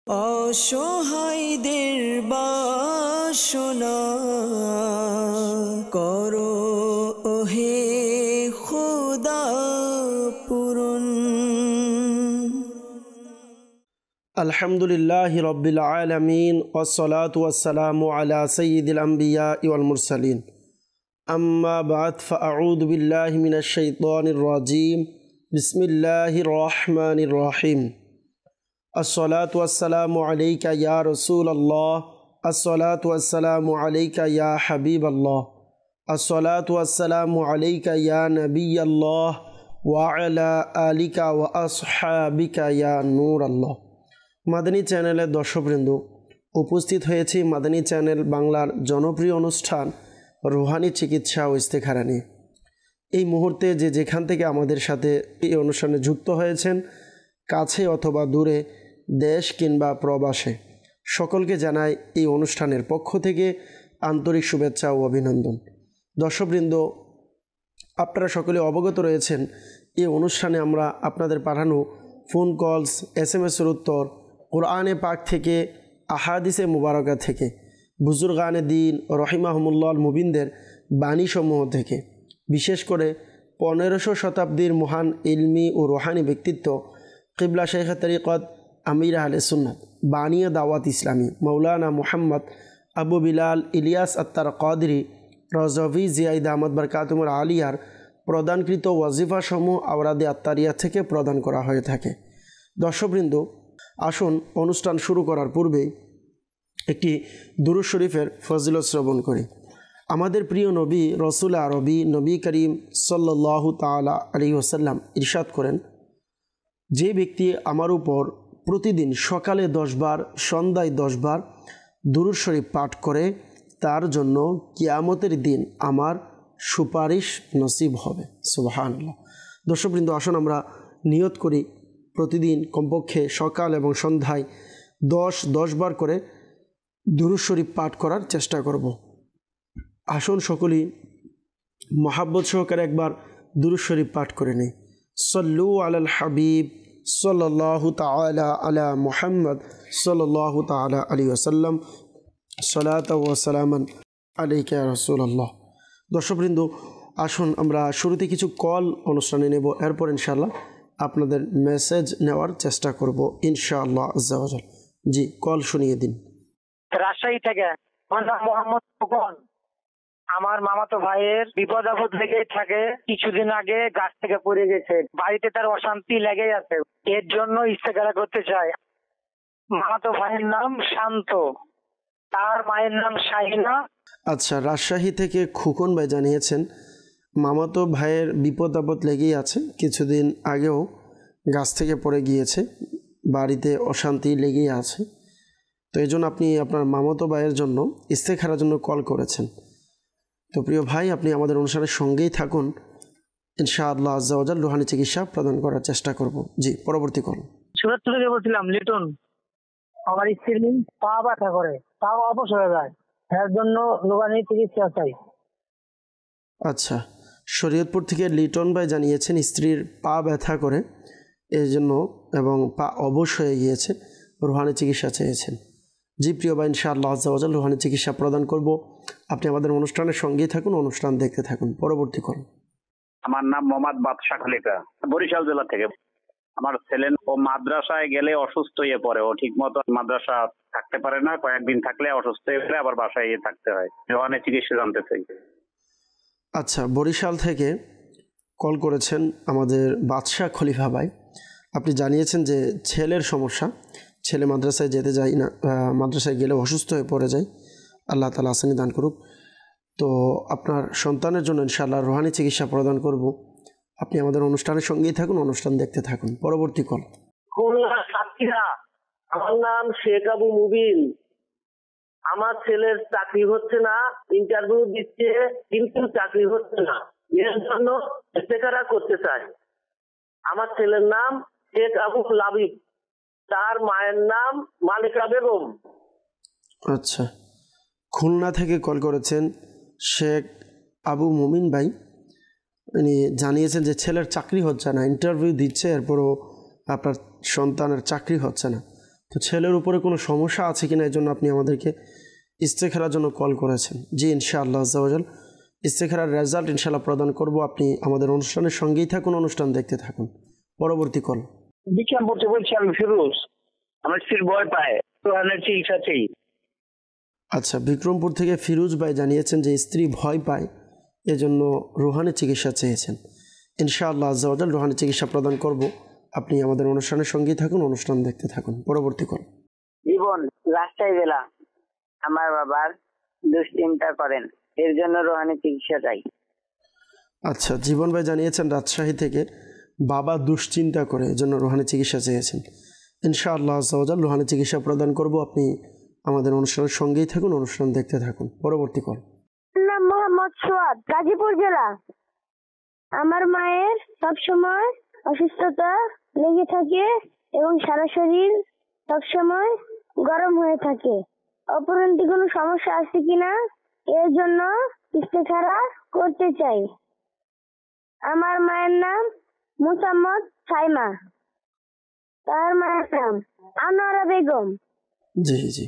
অসহায়দের বাসনা করো ওহে খোদা পূরণ। আলহামদুলিল্লাহি রাব্বিল আলামিন ওয়াসসালাতু ওয়াসসালামু আলা সাইয়্যিদিল আমবিয়া ওয়াল মুরসালিন আম্মা বা'দ ফাআউযু বিল্লাহি মিনাশ শাইতানির রাজীম বিসমিল্লাহির রহমানির রহিম আসসালাতু ওয়াসসালামু আলাইকা ইয়া রাসূলাল্লাহ আসসালাতু ওয়াসসালামু আলাইকা ইয়া হাবিবাল্লাহ আসসালাতু ওয়াসসালামু আলাইকা ইয়া নবিয়াল্লাহ ওয়া আলা আলিকা ওয়া আসহাবিকা ইয়া নূরাল্লাহ। মাদানী চ্যানেলের দর্শকবৃন্দ, উপস্থিত হয়েছি মাদানী চ্যানেল বাংলার জনপ্রিয় অনুষ্ঠান রুহানি চিকিৎসা ও ইস্তেখারা নিয়ে। এই মুহূর্তে যে যেখান থেকে আমাদের সাথে এই অনুষ্ঠানে যুক্ত হয়েছেন, কাছে অথবা দূরে, দেশ কিংবা প্রবাসে, সকলকে জানাই এই অনুষ্ঠানের পক্ষ থেকে আন্তরিক শুভেচ্ছা ও অভিনন্দন। দর্শকবৃন্দ, আপনারা সকলে অবগত রয়েছেন এই অনুষ্ঠানে আমরা আপনাদের পাঠানো ফোন কলস, SMS-এর উত্তর, কোরআনে পাক থেকে, আহাদিসে মুবারকা থেকে, বুজুর্গানে দিন রহিমাহুমুল্লাহ মুবিনদের বাণীসমূহ থেকে, বিশেষ করে 1500 শতাব্দীর মহান ইলমি ও রুহানি ব্যক্তিত্ব কিবলা শেখ তরিকত আমির আহলে সুন্নাত বানিয়া দাওয়াত ইসলামী মৌলানা মুহাম্মদ আবু বিলাল ইলিয়াস আত্তার কাদরি রজভি জিয়াইদ আহমদ বরকাতুমুল আলিয়ার প্রদানকৃত ওয়াজিফাসমূহ আওরাদে আত্তারিয়া থেকে প্রদান করা হয়ে থাকে। দর্শকবৃন্দ, আসুন অনুষ্ঠান শুরু করার পূর্বে একটি দুরূদ শরীফের ফজিলত শ্রবণ করি। আমাদের প্রিয় নবী রসুল আরবি নবী করিম সাল্লাল্লাহু তাআলা আলাইহি ওয়াসাল্লাম ইরশাদ করেন, যে ব্যক্তি আমার উপর প্রতিদিন সকালে 10 বার, সন্ধ্যায় 10 বার দুরূদ শরীফ পাঠ করে, তার জন্য কিয়ামতের দিন আমার সুপারিশ নসিব হবে। সুবহানাল্লাহ। দর্শকবৃন্দ, আসুন আমরা নিয়ত করি প্রতিদিন কমপক্ষে সকাল এবং সন্ধ্যায় 10 বার করে দুরূদ শরীফ পাঠ করার চেষ্টা করব। আসুন সকলেই মহাব্বত সহকারে একবার দুরূদ শরীফ পাঠ করে নেই। সল্লু আলাল হাবিব সাল্লাল্লাহু তাআলা আলা মুহাম্মদ সাল্লাল্লাহু তাআলা আলাইহি ওয়াসাল্লাম সালাতাও ওয়া সালামান আলাইকা ইয়া রাসূলুল্লাহ। দর্শকবৃন্দ, আসুন আমরা শুরুতে কিছু কল অনুষ্ঠানে নেব, এরপর ইনশাআল্লাহ আপনাদের মেসেজ নেওয়ার চেষ্টা করব ইনশাআল্লাহ আজ্জা ওয়া জাল। জি, কল শুনিয়ে দিন। রাজশাহী থেকে মোহাম্মদ ফুকন। আমার মামাতো ভাইয়ের বিপদ আপদ লেগেই থাকে। কিছুদিন আগে গাছ থেকে পড়ে গেছে, বাড়িতে তার অশান্তি লেগেই আছে, এর জন্য ইস্তেখারা করতে চাই। মামাতো ভাইয়ের নাম শান্ত, তার মায়ের নাম শাহিনা। আচ্ছা, রাজশাহী থেকে খুকন ভাই জানিয়েছেন মামাতো ভাইয়ের বিপদ আপদ লেগেই আছে, কিছুদিন আগেও গাছ থেকে পড়ে গিয়েছে, বাড়িতে অশান্তি লেগেই আছে। তো এই জন্য আপনি আপনার মামাতো ভাইয়ের জন্য ইস্তেখারার জন্য কল করেছেন। তো প্রিয় ভাই, আপনি আমাদের অনুষ্ঠানের সঙ্গেই থাকুন, ইনশাআল্লাহ আজ্জা ওয়া জাল রুহানি চিকিৎসা প্রদান করার চেষ্টা করব। জি, পরবর্তী কল। সুরত থেকে বলছিলাম লিটন। আমার স্ত্রীর পা ব্যথা করে, তাও অবশ হয়ে যায়, এর জন্য রুহানি চিকিৎসা চাই। আচ্ছা, শরীয়তপুর থেকে লিটন ভাই জানিয়েছেন স্ত্রীর পা ব্যথা করে এই জন্য এবং পা অবশ হয়ে গিয়েছে, রুহানি চিকিৎসা চেয়েছেন। জি প্রিয় ভাই, ইনশাআল্লাহ আজ্জা ওয়া জাল রুহানি চিকিৎসা প্রদান করব। আপনি আমাদের অনুষ্ঠানের সঙ্গেই থাকুন, অনুষ্ঠান দেখতে থাকুন। পরবর্তী কল। আমার নাম মোহাম্মদ বাদশা খলিফা, বরিশাল জেলা থেকে। আমার ছেলে ও মাদ্রাসায় গেলে অসুস্থ হয়ে পড়ে, ও ঠিক মতো মাদ্রাসা থাকতে পারে না, কয়েকদিন থাকলে অসুস্থ হয়ে পড়ে, আবার বাসায় গিয়ে থাকতে হয়। রুহানি চিকিৎসা জানতে চাই। আচ্ছা, বরিশাল থেকে কল করেছেন আমাদের বাদশা খলিফা ভাই। আপনি জানিয়েছেন যে ছেলের সমস্যা, ছেলে মাদ্রাসায় যেতে যায় না, মাদ্রাসায় গেলে অসুস্থ হয়ে পড়ে যায়, আল্লাহ তাআলা আসানি দান করুক। তো আপনার সন্তানের জন্য ইনশাআল্লাহ রুহানি চিকিৎসা প্রদান করব। আপনি আমাদের অনুষ্ঠানের সঙ্গেই থাকুন, অনুষ্ঠান দেখতে থাকুন। পরবর্তী কল। আমার নাম শেখ আবু মুবিন। আমার ছেলের চাকরি হচ্ছে না, ইন্টারভিউ দিচ্ছে কিন্তু চাকরি হচ্ছে না, এর জন্য ইস্তেখারা করতে চাই। আমার ছেলের নাম শেখ আবু লাবিব, তার মায়ের নাম মালিকা বেগম। আচ্ছা, খুলনা থেকে কল করেছেন শেখ আবু মুমিন ভাই। উনি জানিয়েছেন যে ছেলের চাকরি হচ্ছে না, ইন্টারভিউ দিচ্ছে, এরপরও আপনার সন্তানের চাকরি হচ্ছে না। তো ছেলের উপরে কোনো সমস্যা আছে কিনা এই জন্য আপনি আমাদেরকে ইস্তেখারার জন্য কল করেছেন। জি ইনশাআল্লাহ আজ্জা ওয়া জাল ইস্তেখারার রেজাল্ট ইনশাআল্লাহ প্রদান করব। আপনি আমাদের অনুষ্ঠানের সঙ্গেই থাকুন, অনুষ্ঠান দেখতে থাকুন। পরবর্তী কল। বিক্রমপুর থেকে বলছি, আমি ফিরোজ। আমার স্ত্রীর ভয় পায়, রোহানের চিকিৎসা চাই। আচ্ছা, বিক্রমপুর থেকে ফিরোজ ভাই জানিয়েছেন যে স্ত্রী ভয় পায়, এজন্য রুহানের চিকিৎসা চেয়েছেন। ইনশাআল্লাহ আজ্জা ওয়া জাল রুহানের চিকিৎসা প্রদান করব। আপনি আমাদের অনুষ্ঠানের সঙ্গেই থাকুন, অনুষ্ঠান দেখতে থাকুন। পরবর্তী কল। জীবন রাস্তায় গেলা, আমার বাবার দুশ্চিন্তা করেন, এর জন্য রোহানি চিকিৎসা চাই। আচ্ছা, জীবন ভাই জানিয়েছেন রাজশাহী থেকে বাবা দুশ্চিন্তা করে এজন্য রুহানি চিকিৎসা চেয়েছেন। ইনশাআল্লাহ আজ্জা ওয়া জাল রুহানি চিকিৎসা প্রদান করব। আপনি আমাদের অনুষ্ঠানের সঙ্গেই থাকুন, অনুষ্ঠান দেখতে থাকুন। পরবর্তী কল। নাম মোহাম্মদ সোয়াদ, গাজীপুর জেলা। আমার মায়ের সবসময় অসুস্থতা লেগে থাকে এবং সারা শরীর সবসময় গরম হয়ে থাকে। অপরন্তু কোনো সমস্যা আছে কিনা এর জন্য ইস্তেখারা করতে চাই। আমার মায়ের নাম মুসাম্মদ সাইমা, তার মায়ের নাম আনোয়ারা বেগম। জি জি,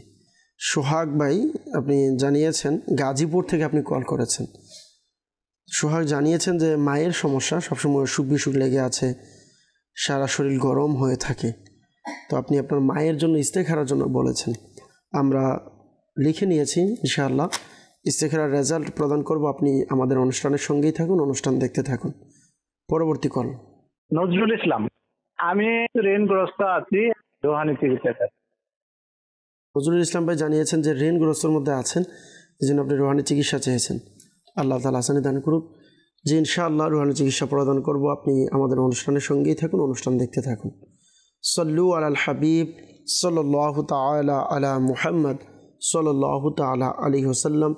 সোহাগ ভাই আপনি জানিয়েছেন গাজীপুর থেকে আপনি কল করেছেন। সোহাগ জানিয়েছেন যে মায়ের সমস্যা, সবসময় অসুখ বিসুখ লেগে আছে, সারা শরীর গরম হয়ে থাকে। তো আপনি আপনার মায়ের জন্য ইস্তেখারার জন্য বলেছেন। আমরা লিখে নিয়েছি, ইনশাআল্লাহ ইস্তেখারার রেজাল্ট প্রদান করব। আপনি আমাদের অনুষ্ঠানের সঙ্গেই থাকুন, অনুষ্ঠান দেখতে থাকুন। পরবর্তী কল। নজরুল ইসলাম, আমি ঋণগ্রস্ত আছি, রোহানি চিকিৎসা চাই। নজরুল ইসলাম ভাই জানিয়েছেন যে ঋণগ্রস্তর মধ্যে আছেন, এই জন্য আপনি রুহানি চিকিৎসা চেয়েছেন। আল্লাহ তাআলা আসানি দান করুক। যে ইনশাআল্লাহ রুহানি চিকিৎসা প্রদান করব। আপনি আমাদের অনুষ্ঠানের সঙ্গেই থাকুন, অনুষ্ঠান দেখতে থাকুন। সল্লু আলাল হাবিব সাল্লাল্লাহু তাআলা আলা মুহাম্মদ সাল্লাল্লাহু তাআলা আলাইহি ওয়াসাল্লাম,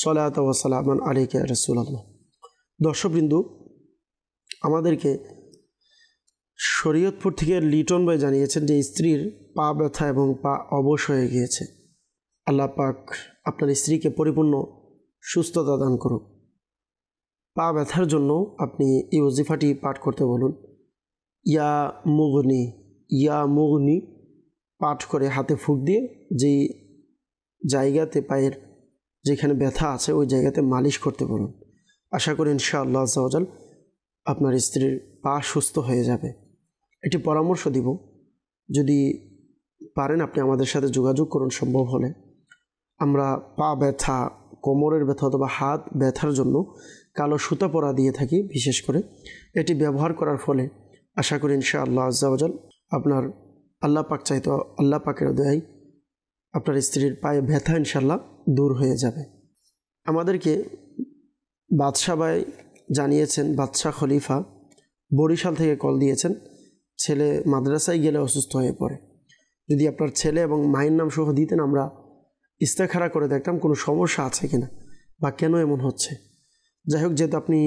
সালাত ওয়া সালামান আলাইকা ইয়া রাসূলুল্লাহ। দর্শকবৃন্দ, আমাদেরকে শরীয়তপুর থেকে লিটন ভাই জানিয়েছেন যে স্ত্রীর পা ব্যথা এবং পা অবশ হয়ে গিয়েছে। আল্লাহ পাক আপনার স্ত্রীকে পরিপূর্ণ সুস্থতা দান করুক। পা ব্যথার জন্য আপনি এই ওজিফাটি পাঠ করতে বলুন। ইয়া মুগনি, ইয়া মুগনি পাঠ করে হাতে ফুঁক দিয়ে যেই জায়গাতে পায়ের যেখানে ব্যথা আছে ওই জায়গাতে মালিশ করতে বলুন। আশা করি ইনশাআল্লাহ আজ্জা ওয়া জাল আপনার স্ত্রীর পা সুস্থ হয়ে যাবে। একটি পরামর্শ দিব, যদি পারেন আপনি আমাদের সাথে যোগাযোগ করুন সম্ভব হলে। আমরা পা ব্যথা, কোমরের ব্যথা অথবা হাত ব্যথার জন্য কালো সুতা পরা দিয়ে থাকি বিশেষ করে। এটি ব্যবহার করার ফলে আশা করি ইনশাআল্লাহ আজ্জা ওয়া জাল আপনার আল্লাহ পাক চাইতো আল্লাহ পাকের দয়ায় আপনার স্ত্রীর পায়ে ব্যথা ইনশাআল্লাহ দূর হয়ে যাবে। আমাদেরকে বাদশা ভাই জানিয়েছেন, বাদশাহ খলিফা বরিশাল থেকে কল দিয়েছেন। ছেলে মাদ্রাসায় গেলে অসুস্থ হয়ে পড়ে। যদি আপনার ছেলে এবং মায়ের নাম সহ দিতেন, আমরা ইস্তেখারা করে দেখতাম কোনো সমস্যা আছে কিনা বা কেন এমন হচ্ছে। যাই হোক, যেহেতু আপনি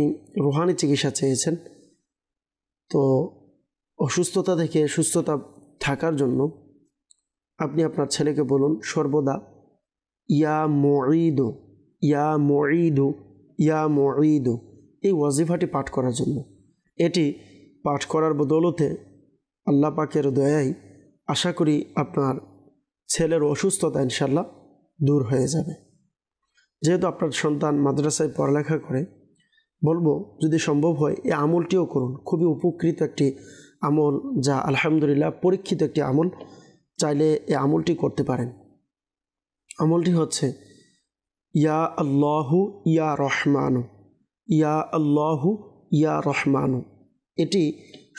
রুহানি চিকিৎসা চেয়েছেন, তো অসুস্থতা থেকে সুস্থতা থাকার জন্য আপনি আপনার ছেলেকে বলুন সর্বদা ইয়া মুঈদু, ইয়া মুঈদু, ইয়া মুঈদু এই ওয়াজিফাটি পাঠ করার জন্য। এটি পাঠ করার বদৌলতে আল্লাহ পাকের দয়ায় আশা করি আপনার ছেলের অসুস্থতা ইনশাল্লাহ দূর হয়ে যাবে। যেহেতু আপনার সন্তান মাদ্রাসায় পড়ালেখা করে, বলবো যদি সম্ভব হয় এই আমলটিও করুন। খুবই উপকৃত একটি আমল, যা আলহামদুলিল্লাহ পরীক্ষিত একটি আমল। চাইলে এই আমলটি করতে পারেন। আমলটি হচ্ছে ইয়া আল্লাহু ইয়া রহমানু, ইয়া আল্লাহু ইয়া রহমানু। এটি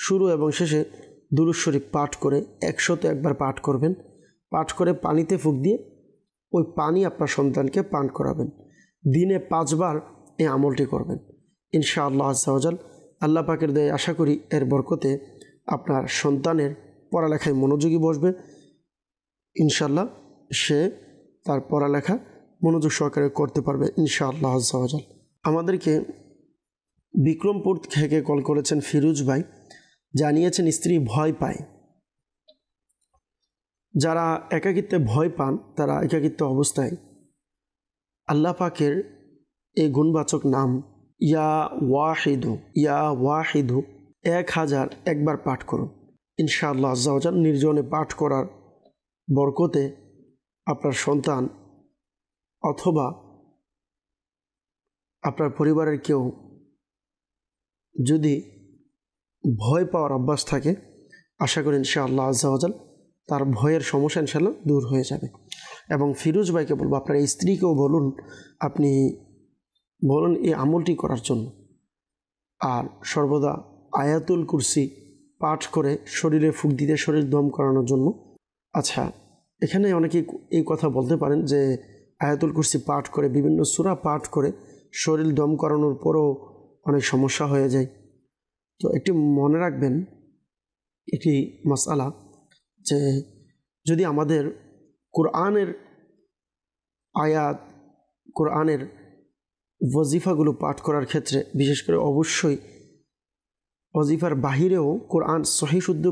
শুরু এবং শেষে দুরূদ শরীফ পাঠ করে 101 বার পাঠ করবেন। পাঠ করে পানিতে ফুঁক দিয়ে ওই পানি আপনার সন্তানকে পান করাবেন। দিনে 5 বার এই আমলটি করবেন ইনশাআল্লাহ আজ্জা ওয়া জাল। আল্লাহ পাকের দয়ায় আশা করি এর বরকতে আপনার সন্তানের পড়ালেখায় মনোযোগী বসবে। ইনশাআল্লাহ সে তার পড়ালেখা মনোযোগ সহকারে করতে পারবে ইনশাআল্লাহ আজ্জা ওয়া জাল। আমাদেরকে বিক্রমপুর থেকে কল করেছেন ফিরোজ ভাই, জানিয়েছেন স্ত্রী ভয় পায়। যারা একাকিত্বে ভয় পান তারা একাকিত্ব অবস্থায় আল্লাহ পাকের এই গুণবাচক নাম ইয়া ওয়াহিদু, ইয়া ওয়াহিদু 1001 বার পাঠ করুন ইনশাআল্লাহ আজ্জা ওয়া জাল। নির্জনে পাঠ করার বরকতে আপনার সন্তান অথবা আপনার পরিবারের কেউ যদি ভয় পাওয়ার অভ্যাস থাকে, আশা করি ইনশাআল্লাহ আজ্জা ওয়াজাল তার ভয়ের সমস্যা ইনশাআল্লাহ দূর হয়ে যাবে। এবং ফিরোজ ভাইকে বলবো, আপনার স্ত্রীকেও বলুন, আপনি বলুন এই আমলটি করার জন্য। আর সর্বদা আয়াতুল কুরসি পাঠ করে শরীরে ফুঁক দিতে, শরীর দম করানোর জন্য। আচ্ছা, এখানে অনেকে এই কথা বলতে পারেন যে আয়াতুল কুরসি পাঠ করে, বিভিন্ন সূরা পাঠ করে শরীর দম করানোর পরও অনেক সমস্যা হয়ে যায়। তো একটি মনে রাখবেন এটি মাসআলা, যে যদি আমাদের কোরআনের আয়াত, কোরআনের ওয়াজিফাগুলো পাঠ করার ক্ষেত্রে বিশেষ করে অবশ্যই ওয়াজিফার বাহিরেও কোরআন সহিহ শুদ্ধ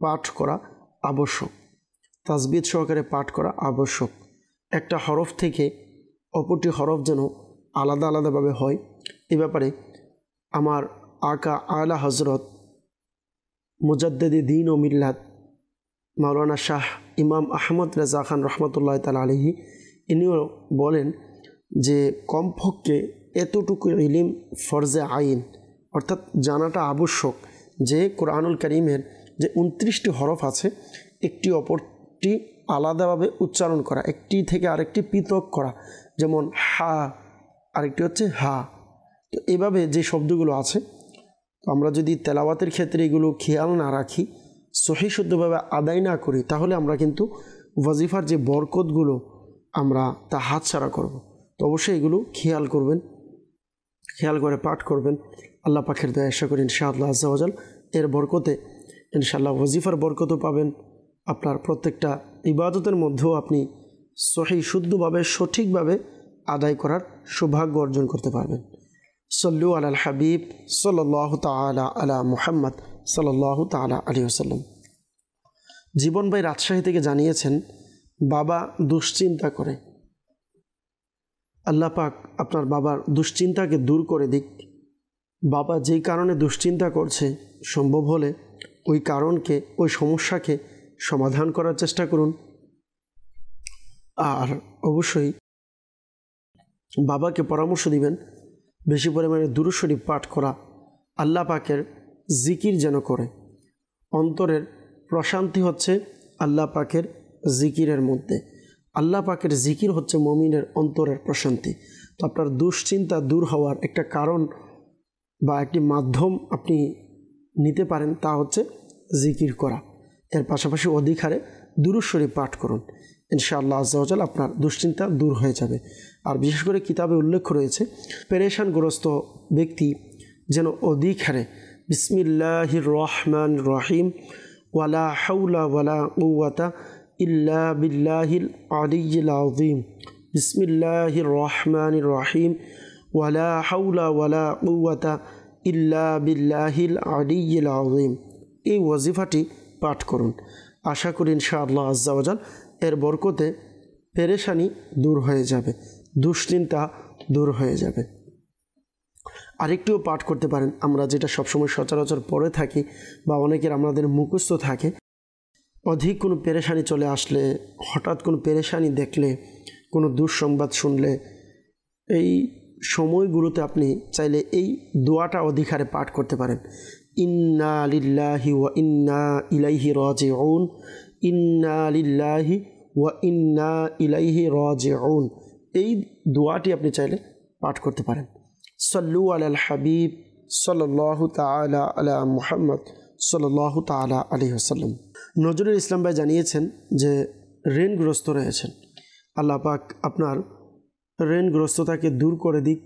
পাঠ করা আবশ্যক, তাসবিহ সহকারে পাঠ করা আবশ্যক। একটা হরফ থেকে অপরটি হরফ যেন আলাদা আলাদাভাবে হয়, এ ব্যাপারে আমার আকা আলা হজরত মুজাদ্দিদ দ্বীন ও মিল্লাত মাওলানা শাহ ইমাম আহমদ রেজা খান রহমতুল্লাহ তাআলা আলাইহি ইনিও বলেন যে কমপক্ষে এতটুকু ইলম ফরজে আইন, অর্থাৎ জানাটা আবশ্যক যে কোরআনুল কারীমের যে 29টি হরফ আছে, একটি অপরটি আলাদাভাবে উচ্চারণ করা, একটি থেকে আরেকটি পৃথক করা, যেমন হা আরেকটি হচ্ছে হা। তো এভাবে যে শব্দগুলো আছে, তো আমরা যদি তেলাওয়াতের ক্ষেত্রে এগুলো খেয়াল না রাখি, সহিহ শুদ্ধভাবে আদায় না করি, তাহলে আমরা কিন্তু ওয়াজিফার যে বরকতগুলো আমরা তা হাতছাড়া করব। তো অবশ্যই এগুলো খেয়াল করবেন, খেয়াল করে পাঠ করবেন। আল্লাহ পাকের দয়া আশা করি ইনশাআল্লাহ আজ্জা ওয়াজাল এর বরকতে ইনশাআল্লাহ ওয়াজিফার বরকতও পাবেন। আপনার প্রত্যেকটা ইবাদতের মধ্যেও আপনি সহিহ শুদ্ধভাবে সঠিকভাবে আদায় করার সৌভাগ্য অর্জন করতে পারবেন। সল্লু আলাল হাবিব সাল্লাল্লাহু তাআলা আলা মুহাম্মদ সাল্লাল্লাহু তাআলা আলাইহি ওয়াসাল্লাম। জীবন ভাই রাজশাহী থেকে জানিয়েছেন, বাবা দুশ্চিন্তা করে। আল্লাহ পাক আপনার বাবার দুশ্চিন্তাকে দূর করে দিক। বাবা যেই কারণে দুশ্চিন্তা করছে, সম্ভব হলে ওই কারণকে, ওই সমস্যাকে সমাধান করার চেষ্টা করুন। আর অবশ্যই বাবাকে পরামর্শ দিবেন বেশি পরিমাণে দুরূদ শরীফ পাঠ করা, আল্লাহ পাকের জিকির যেন করে। অন্তরের প্রশান্তি হচ্ছে আল্লাহ পাকের জিকিরের মধ্যে। আল্লাহ পাকের জিকির হচ্ছে মুমিনের অন্তরের প্রশান্তি। তো আপনার দুশ্চিন্তা দূর হওয়ার একটা কারণ বা একটি মাধ্যম আপনি নিতে পারেন, তা হচ্ছে জিকির করা। এর পাশাপাশি অধিক হারে দুরূদ শরীফ পাঠ করুন, ইনশাআল্লাহ আজ্জা ওয়াজাল আপনার দুশ্চিন্তা দূর হয়ে যাবে। আর বিশেষ করে কিতাবে উল্লেখ রয়েছে, পেরেশানগ্রস্ত ব্যক্তি যেন অধিক হারে বিসমিল্লাহির রহমানির রহিম ওয়ালা হাওলা ওয়ালা কুওয়াতা ইল্লা বিল্লাহিল আলিয়্যিল আযীম, বিসমিল্লাহির রহমানির রহিম ওয়ালা হাওলা ওয়ালা কুওয়াতা ইল্লা বিল্লাহিল আলিয়্যিল আযীম। এই ওয়াজিফাটি পাঠ করুন। আশা করি ইনশাআল্লাহ আজ্জা ওয়াজাল এর বরকতে পেরেশানি দূর হয়ে যাবে, দুশ্চিন্তা দূর হয়ে যাবে। আরেকটিও পাঠ করতে পারেন, আমরা যেটা সবসময় সচরাচর পড়ে থাকি বা অনেকের আমাদের মুখস্থ থাকে। অধিক কোনো পেরেশানি চলে আসলে, হঠাৎ কোনো পেরেশানি দেখলে, কোনো দুঃসংবাদ শুনলে, এই সময়গুলোতে আপনি চাইলে এই দোয়াটা অধিকারে পাঠ করতে পারেন। ইন্না লিল্লাহি ওয়া ইন্না ইলাইহি রাজিউন, ইন্না লিল্লাহি ওয়া ইন্না ইলাইহি রাজিউন। এই দোয়াটি আপনি চাইলে পাঠ করতে পারেন। সল্লু আলাল হাবিব সাল্লাল্লাহু তাআলা আলা মুহাম্মদ সাল্লাল্লাহু তাআলা আলাইহি ওয়াসাল্লাম। নজরুল ইসলাম ভাই জানিয়েছেন যে ঋণগ্রস্ত রয়েছেন, আল্লাহ পাক আপনার ঋণগ্রস্ততাকে দূর করে দিক।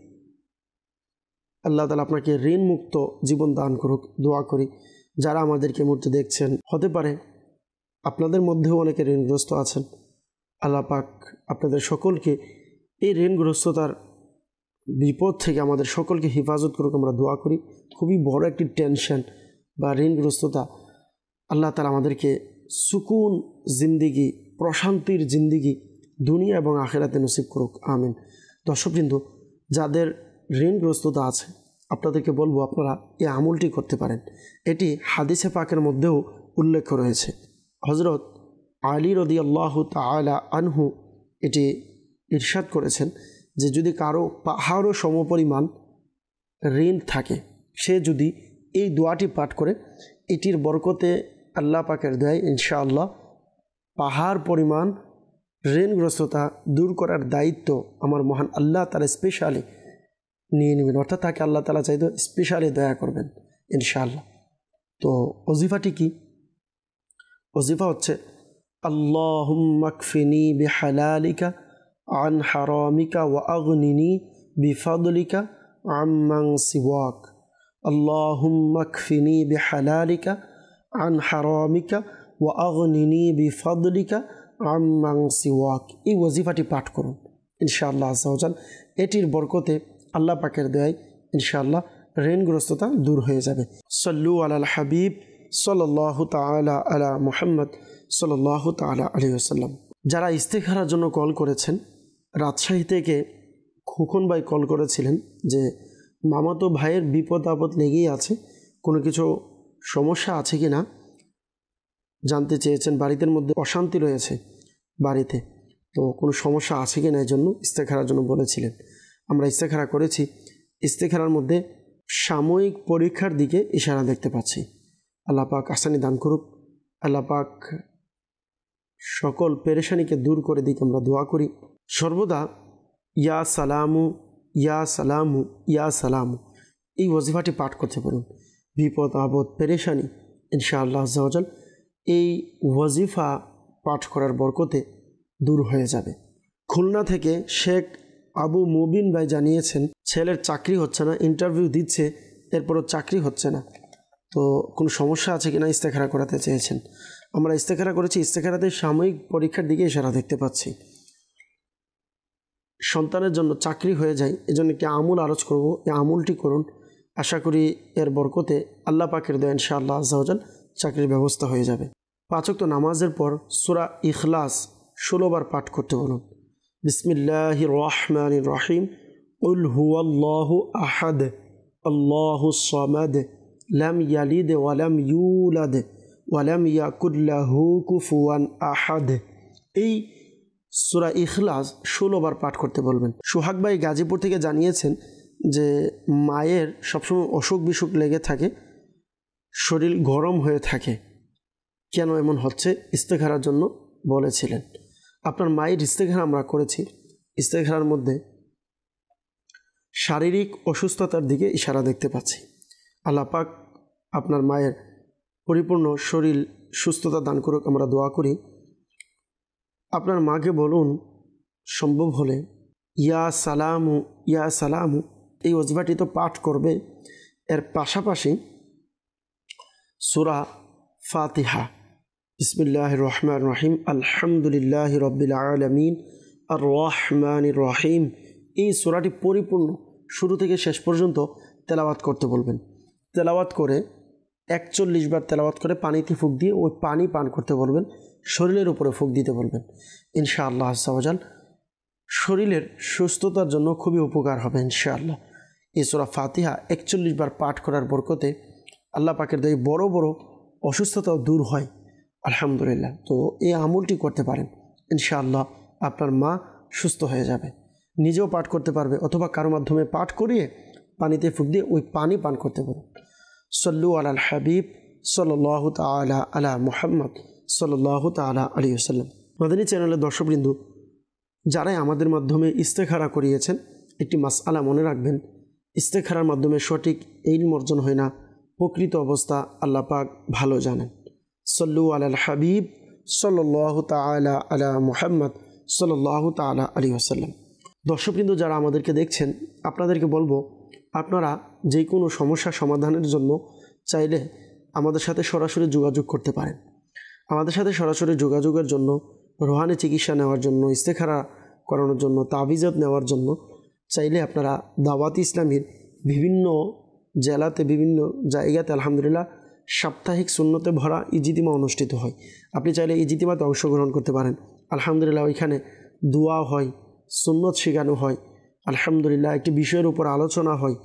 আল্লাহ তাআলা আপনাকে ঋণ মুক্ত জীবন দান করুক, দোয়া করি। যারা আমাদেরকে মুহূর্তে দেখছেন, হতে পারে আপনাদের মধ্যেও অনেকে ঋণগ্রস্ত আছেন, আল্লাহ পাক আপনাদের সকলকে এই ঋণগ্রস্ততার বিপদ থেকে আমাদের সকলকে হেফাজত করুক, আমরা দোয়া করি। খুবই বড় একটি টেনশন বা ঋণগ্রস্ততা, আল্লাহ তাআলা আমাদেরকে সুকুন জিন্দিগি, প্রশান্তির জিন্দিগি দুনিয়া এবং আখিরাতে নসিব করুক, আমিন। দর্শকবৃন্দ, যাদের ঋণগ্রস্ততা আছে আপনাদেরকে বলবো আপনারা এই আমলটি করতে পারেন। এটি হাদিসে পাকের মধ্যেও উল্লেখ রয়েছে। হযরত আলী রাদিয়াল্লাহু তাআলা আনহু এটি ইরশাদ করেছেন যে যদি কারো পাহাড়ও সমপরিমাণ ঋণ থাকে, সে যদি এই দোয়াটি পাঠ করে, এটির বরকতে আল্লাহ পাকের দয়ায় ইনশাআল্লাহ পাহাড় পরিমাণ ঋণগ্রস্ততা দূর করার দায়িত্ব আমার মহান আল্লাহ তাআলা স্পেশালি নিয়ে নেবেন, অর্থাৎ তাকে আল্লাহ তাআলা চাইতে স্পেশালি দয়া করবেন ইনশাআল্লাহ। তো ওজিফাটি কি? ওজিফা হচ্ছে আল্লাহুম্মা কফিনি বিহালালিকা আন হারামিকা ওয়া আগনিনি বিফাদলিকা আম্মান সিওয়াক। আল্লাহুম্মা কফিনি বিহালালিকা আন হারামিকা ওয়া আগনিনি বিফাদলিকা আম্মান সিওয়াক। এই ওজিফাটি পাঠ করুন ইনশাআল্লাহ আযজা ওয়া জাল। এটির বরকতে আল্লাহ পাকের দয়ায় ইনশাআল্লাহ ঋণগ্রস্ততা দূর হয়ে যাবে। সাল্লু আলাল হাবিব সাল্লাল্লাহু তাআলা আলা মুহাম্মদ সাল্লাল্লাহু তাআলা আলাইহি ওয়াসাল্লাম। যারা ইস্তেখারার জন্য কল করেছেন, রাজশাহী থেকে খোকন ভাই কল করেছিলেন যে মামাতো ভাইয়ের বিপদ আপদ লেগেই আছে, কোনো কিছু সমস্যা আছে কি না জানতে চেয়েছেন। বাড়িতে মধ্যে অশান্তি রয়েছে বাড়িতে, তো কোনো সমস্যা আছে কি না এই জন্য ইস্তেখারার জন্য বলেছিলেন। আমরা ইস্তেখারা করেছি। ইস্তেখারার মধ্যে সাময়িক পরীক্ষার দিকে ইশারা দেখতে পাচ্ছি। আল্লাহ পাক আসানি দান করুক। আল্লাহ পাক সকল পেরেশানিকে দূর করে দিক আমরা দোয়া করি। সর্বদা ইয়া সালামু ইয়া সালামু ইয়া সালামু এই ওজিফাটি পাঠ করতে পারুন। বিপদ আপদ পেরেশানি ইনশাআল্লাহ আযজা ওয়া জাল এই ওজিফা পাঠ করার বরকতে দূর হয়ে যাবে। খুলনা থেকে শেখ আবু মুবিন ভাই জানিয়েছেন ছেলের চাকরি হচ্ছে না, ইন্টারভিউ দিচ্ছে, এরপরও চাকরি হচ্ছে না, তো কোনো সমস্যা আছে কিনা ইস্তেখারা করাতে চেয়েছেন। আমরা ইস্তেখারা করেছি। ইস্তেখারাতে সাময়িক পরীক্ষার দিকে ইশারা দেখতে পাচ্ছি। সন্তানের জন্য চাকরি হয়ে যায়, এজন্য একটি আমুল আরজ করব, এই আমুলটি করুন। আশা করি এর বরকতে আল্লাহ পাকের দয়া ইনশাআল্লাহ আযজা ওয়া জাল চাকরির ব্যবস্থা হয়ে যাবে। 5 ওয়াক্ত নামাজের পর সূরা ইখলাস 16 বার পাঠ করতে বলুন। বিসমিল্লাহির রহমানির রহিম। কুল হুয়াল্লাহু আহাদ আল্লাহুস সামাদ লাম ইয়ালিদ ওয়া লাম ইউলাদ ওয়া লাম ইয়াকুল লাহু কুফুয়ান আহাদ। এই সূরা ইখলাস 16 বার পাঠ করতে বলবেন। সোহাগ ভাই গাজীপুর থেকে জানিয়েছেন যে মায়ের সবসময় অসুখ বিসুখ লেগে থাকে, শরীর গরম হয়ে থাকে, কেন এমন হচ্ছে ইস্তেখারার জন্য বলেছিলেন। আপনার মায়ের ইস্তেখারা আমরা করেছি। ইস্তেখারার মধ্যে শারীরিক অসুস্থতার দিকে ইশারা দেখতে পাচ্ছি। আল্লাহ পাক আপনার মায়ের পরিপূর্ণ শরীর সুস্থতা দান করুক, আমরা দোয়া করি। আপনার মাকে বলুন সম্ভব হলে ইয়া সালামু ইয়া সালামু এই ওজিফাটি তো পাঠ করবে, এর পাশাপাশি সূরা ফাতিহা বিসমিল্লাহির রহমানির রহিম আলহামদুলিল্লাহি রাব্বিল আলামিন আর রহমানির রহিম এই সূরাটি পরিপূর্ণ শুরু থেকে শেষ পর্যন্ত তেলাওয়াত করতে বলবেন। তেলাওয়াত করে 41 বার তেলাওয়াত করে পানিতে ফুঁক দিয়ে ওই পানি পান করতে বলবেন, শরীরের উপরে ফুঁক দিতে বলবেন। ইনশাআল্লাহ আযজা ওয়া জাল শরীরের সুস্থতার জন্য খুবই উপকার হবে ইনশাআল্লাহ। এই সূরা ফাতিহা 41 বার পাঠ করার বরকতে আল্লাহ পাকের দয়ায় বড় বড় অসুস্থতাও দূর হয় আলহামদুলিল্লাহ। তো এই আমলটি করতে পারেন ইনশাআল্লাহ, আপনার মা সুস্থ হয়ে যাবে, নিজেও পাঠ করতে পারবে, অথবা কারো মাধ্যমে পাঠ করিয়ে পানিতে ফুঁক দিয়ে ওই পানি পান করতে পারুন। সাল্লু আলাল হাবিব সাল্লাল্লাহু তাআলা আলা মুহাম্মদ সাল্লাল্লাহু তাআলা আলাইহি ওয়াসাল্লাম। মাদানী চ্যানেলের দর্শকবৃন্দ, যারাই আমাদের মাধ্যমে ইস্তেখারা করিয়েছেন, একটি মাসআলা মনে রাখবেন, ইস্তেখারার মাধ্যমে সঠিক ইলম অর্জন হয় না, প্রকৃত অবস্থা আল্লাহ পাক ভালো জানেন। সাল্লু আলাল হাবিব সাল্লাল্লাহু তাআলা আলা মুহাম্মদ সাল্লাল্লাহু তাআলা আলাইহি ওয়াসাল্লাম। দর্শকবৃন্দ, যারা আমাদেরকে দেখছেন, আপনাদেরকে বলবো, আপনারা যে কোনো সমস্যা সমাধানের জন্য চাইলে আমাদের সাথে সরাসরি যোগাযোগ করতে পারেন। আমাদের সাথে সরাসরি যোগাযোগের জন্য, রুহানি চিকিৎসা নেওয়ার জন্য, ইস্তেখারা করানোর জন্য, তাবিজত নেওয়ার জন্য চাইলে আপনারা দাওয়াত ইসলামীর বিভিন্ন জেলাতে, বিভিন্ন জায়গাতে আলহামদুলিল্লাহ সাপ্তাহিক সুন্নতে ভরা ইজিতিমা অনুষ্ঠিত হয়। আপনি চাইলে ইজিতিমাতে অংশগ্রহণ করতে পারেন। আলহামদুলিল্লাহ ওইখানে দোয়া হয়, সুন্নত শেখানো হয়, আলহামদুলিল্লাহ একটি বিষয়ের উপর আলোচনা হয়,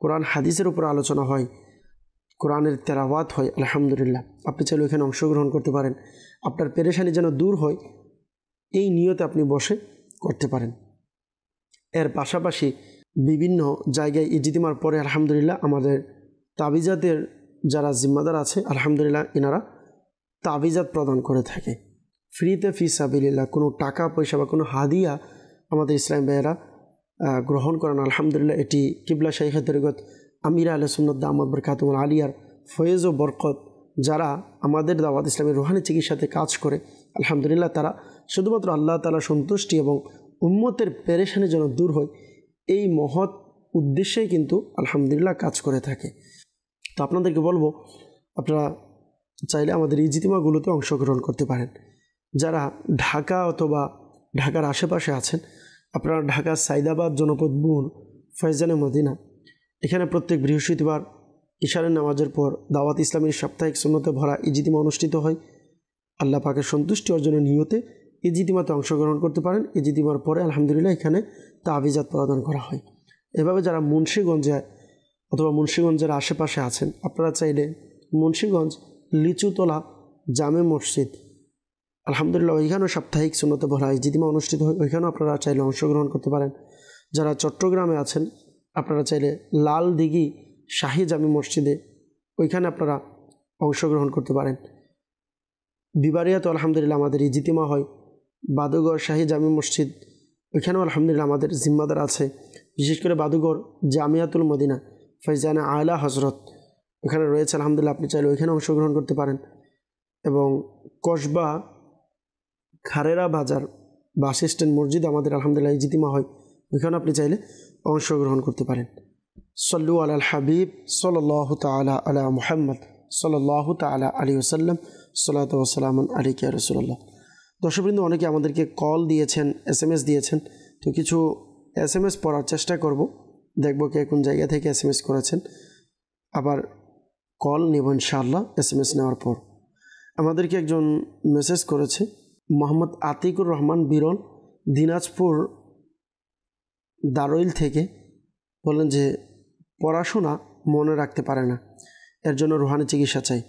কোরআন হাদিসের উপর আলোচনা হয়, কোরআনের তেলাওয়াত হয় আলহামদুলিল্লাহ, আপনি চাইলে ওইখানে অংশগ্রহণ করতে পারেন। আপনার পেরেশানি যেন দূর হয় এই নিয়তে আপনি বসে করতে পারেন। এর পাশাপাশি বিভিন্ন জায়গায় ইজতিমার পরে আলহামদুলিল্লাহ আমাদের তাবিজাতের যারা জিম্মাদার আছে আলহামদুলিল্লাহ এনারা তাবিজাত প্রদান করে থাকে ফ্রিতে, ফি সাবিলিল্লাহ। কোনো টাকা পয়সা বা কোনো হাদিয়া আমাদের ইসলাম ভাইয়েরা গ্রহণ করেন আলহামদুলিল্লাহ। এটি কিবলা শাইখে তরিকত আমিরা আহলে সুন্নাত দামাত বরকাতুল আলিয়ার ফয়েজ ও বরকত যারা আমাদের দাওয়াত ইসলামের রুহানি চিকিৎসাতে কাজ করে আলহামদুলিল্লাহ, তারা শুধুমাত্র আল্লাহ তাআলার সন্তুষ্টি এবং উম্মতের পেরেশানি যেন দূর হয় এই মহৎ উদ্দেশ্যেই কিন্তু আলহামদুলিল্লাহ কাজ করে থাকে। তো আপনাদেরকে বলবো, আপনারা চাইলে আমাদের ইজতিমাগুলোতে অংশগ্রহণ করতে পারেন। যারা ঢাকা অথবা ঢাকার আশেপাশে আছেন, আপনারা ঢাকার সাইদাবাদ জনপদ বুর ফয়জানে মদিনা, এখানে প্রত্যেক বৃহস্পতিবার ইশারের নামাজের পর দাওয়াত ইসলামের সাপ্তাহিক সুন্নতে ভরা ইজতিমা অনুষ্ঠিত হয়। আল্লাহ পাকের সন্তুষ্টি অর্জনের নিয়তে ইজতিমাতে অংশগ্রহণ করতে পারেন। ইজতিমার পরে আলহামদুলিল্লাহ এখানে তাবিজাত প্রদান করা হয়। এভাবে যারা মুন্সিগঞ্জে অথবা মুন্সিগঞ্জের আশেপাশে আছেন, আপনারা চাইলে মুন্সিগঞ্জ লিচুতলা জামে মসজিদ আলহামদুলিল্লাহ ওইখানেও সাপ্তাহিক সুন্নতে ভরা ইজতিমা অনুষ্ঠিত হয়, ওইখানেও আপনারা চাইলে অংশগ্রহণ করতে পারেন। যারা চট্টগ্রামে আছেন, আপনারা চাইলে লাল দিঘি শাহী জামে মসজিদে ওইখানে আপনারা অংশগ্রহণ করতে পারেন। বিবারিয়াতে আলহামদুলিল্লাহ আমাদের ইজতিমা হয়। বাদুগড় শাহী জামে মসজিদ ওইখানেও আলহামদুলিল্লাহ আমাদের জিম্মাদার আছে। বিশেষ করে বাদুগড় জামিয়াতুল মদিনা ফয়জানে আলা হজরত ওখানে রয়েছে আলহামদুলিল্লাহ, আপনি চাইলে ওইখানে অংশগ্রহণ করতে পারেন। এবং কসবা খারেরা বাজার বাস স্ট্যান্ড মসজিদ আমাদের আলহামদুলিল্লাহ ইজতিমা হয়, ওইখানে আপনি চাইলে অংশগ্রহণ করতে পারেন। সল্লু আলাল হাবিব সাল্লাল্লাহু তাআলা আলা মুহাম্মদ সাল্লাল্লাহু তাআলা আলাইহি ওয়াসাল্লাম, সাল্লাতু ওয়া সালামুন আলাইকা ইয়া রাসূলুল্লাহ। দর্শকবৃন্দ, অনেকে আমাদেরকে কল দিয়েছেন, SMS দিয়েছেন, তো কিছু SMS পড়ার চেষ্টা করব, দেখব কে কোন জায়গা থেকে SMS করেছেন, আবার কল নেব ইনশাআল্লাহ SMS নেওয়ার পর। আমাদেরকে একজন মেসেজ করেছে, মোহাম্মদ আতিকুর রহমান বিরল, দিনাজপুর দারইল থেকে, বলেন যে পড়াশোনা মনে রাখতে পারে না, এর জন্য রুহানি চিকিৎসা চাই।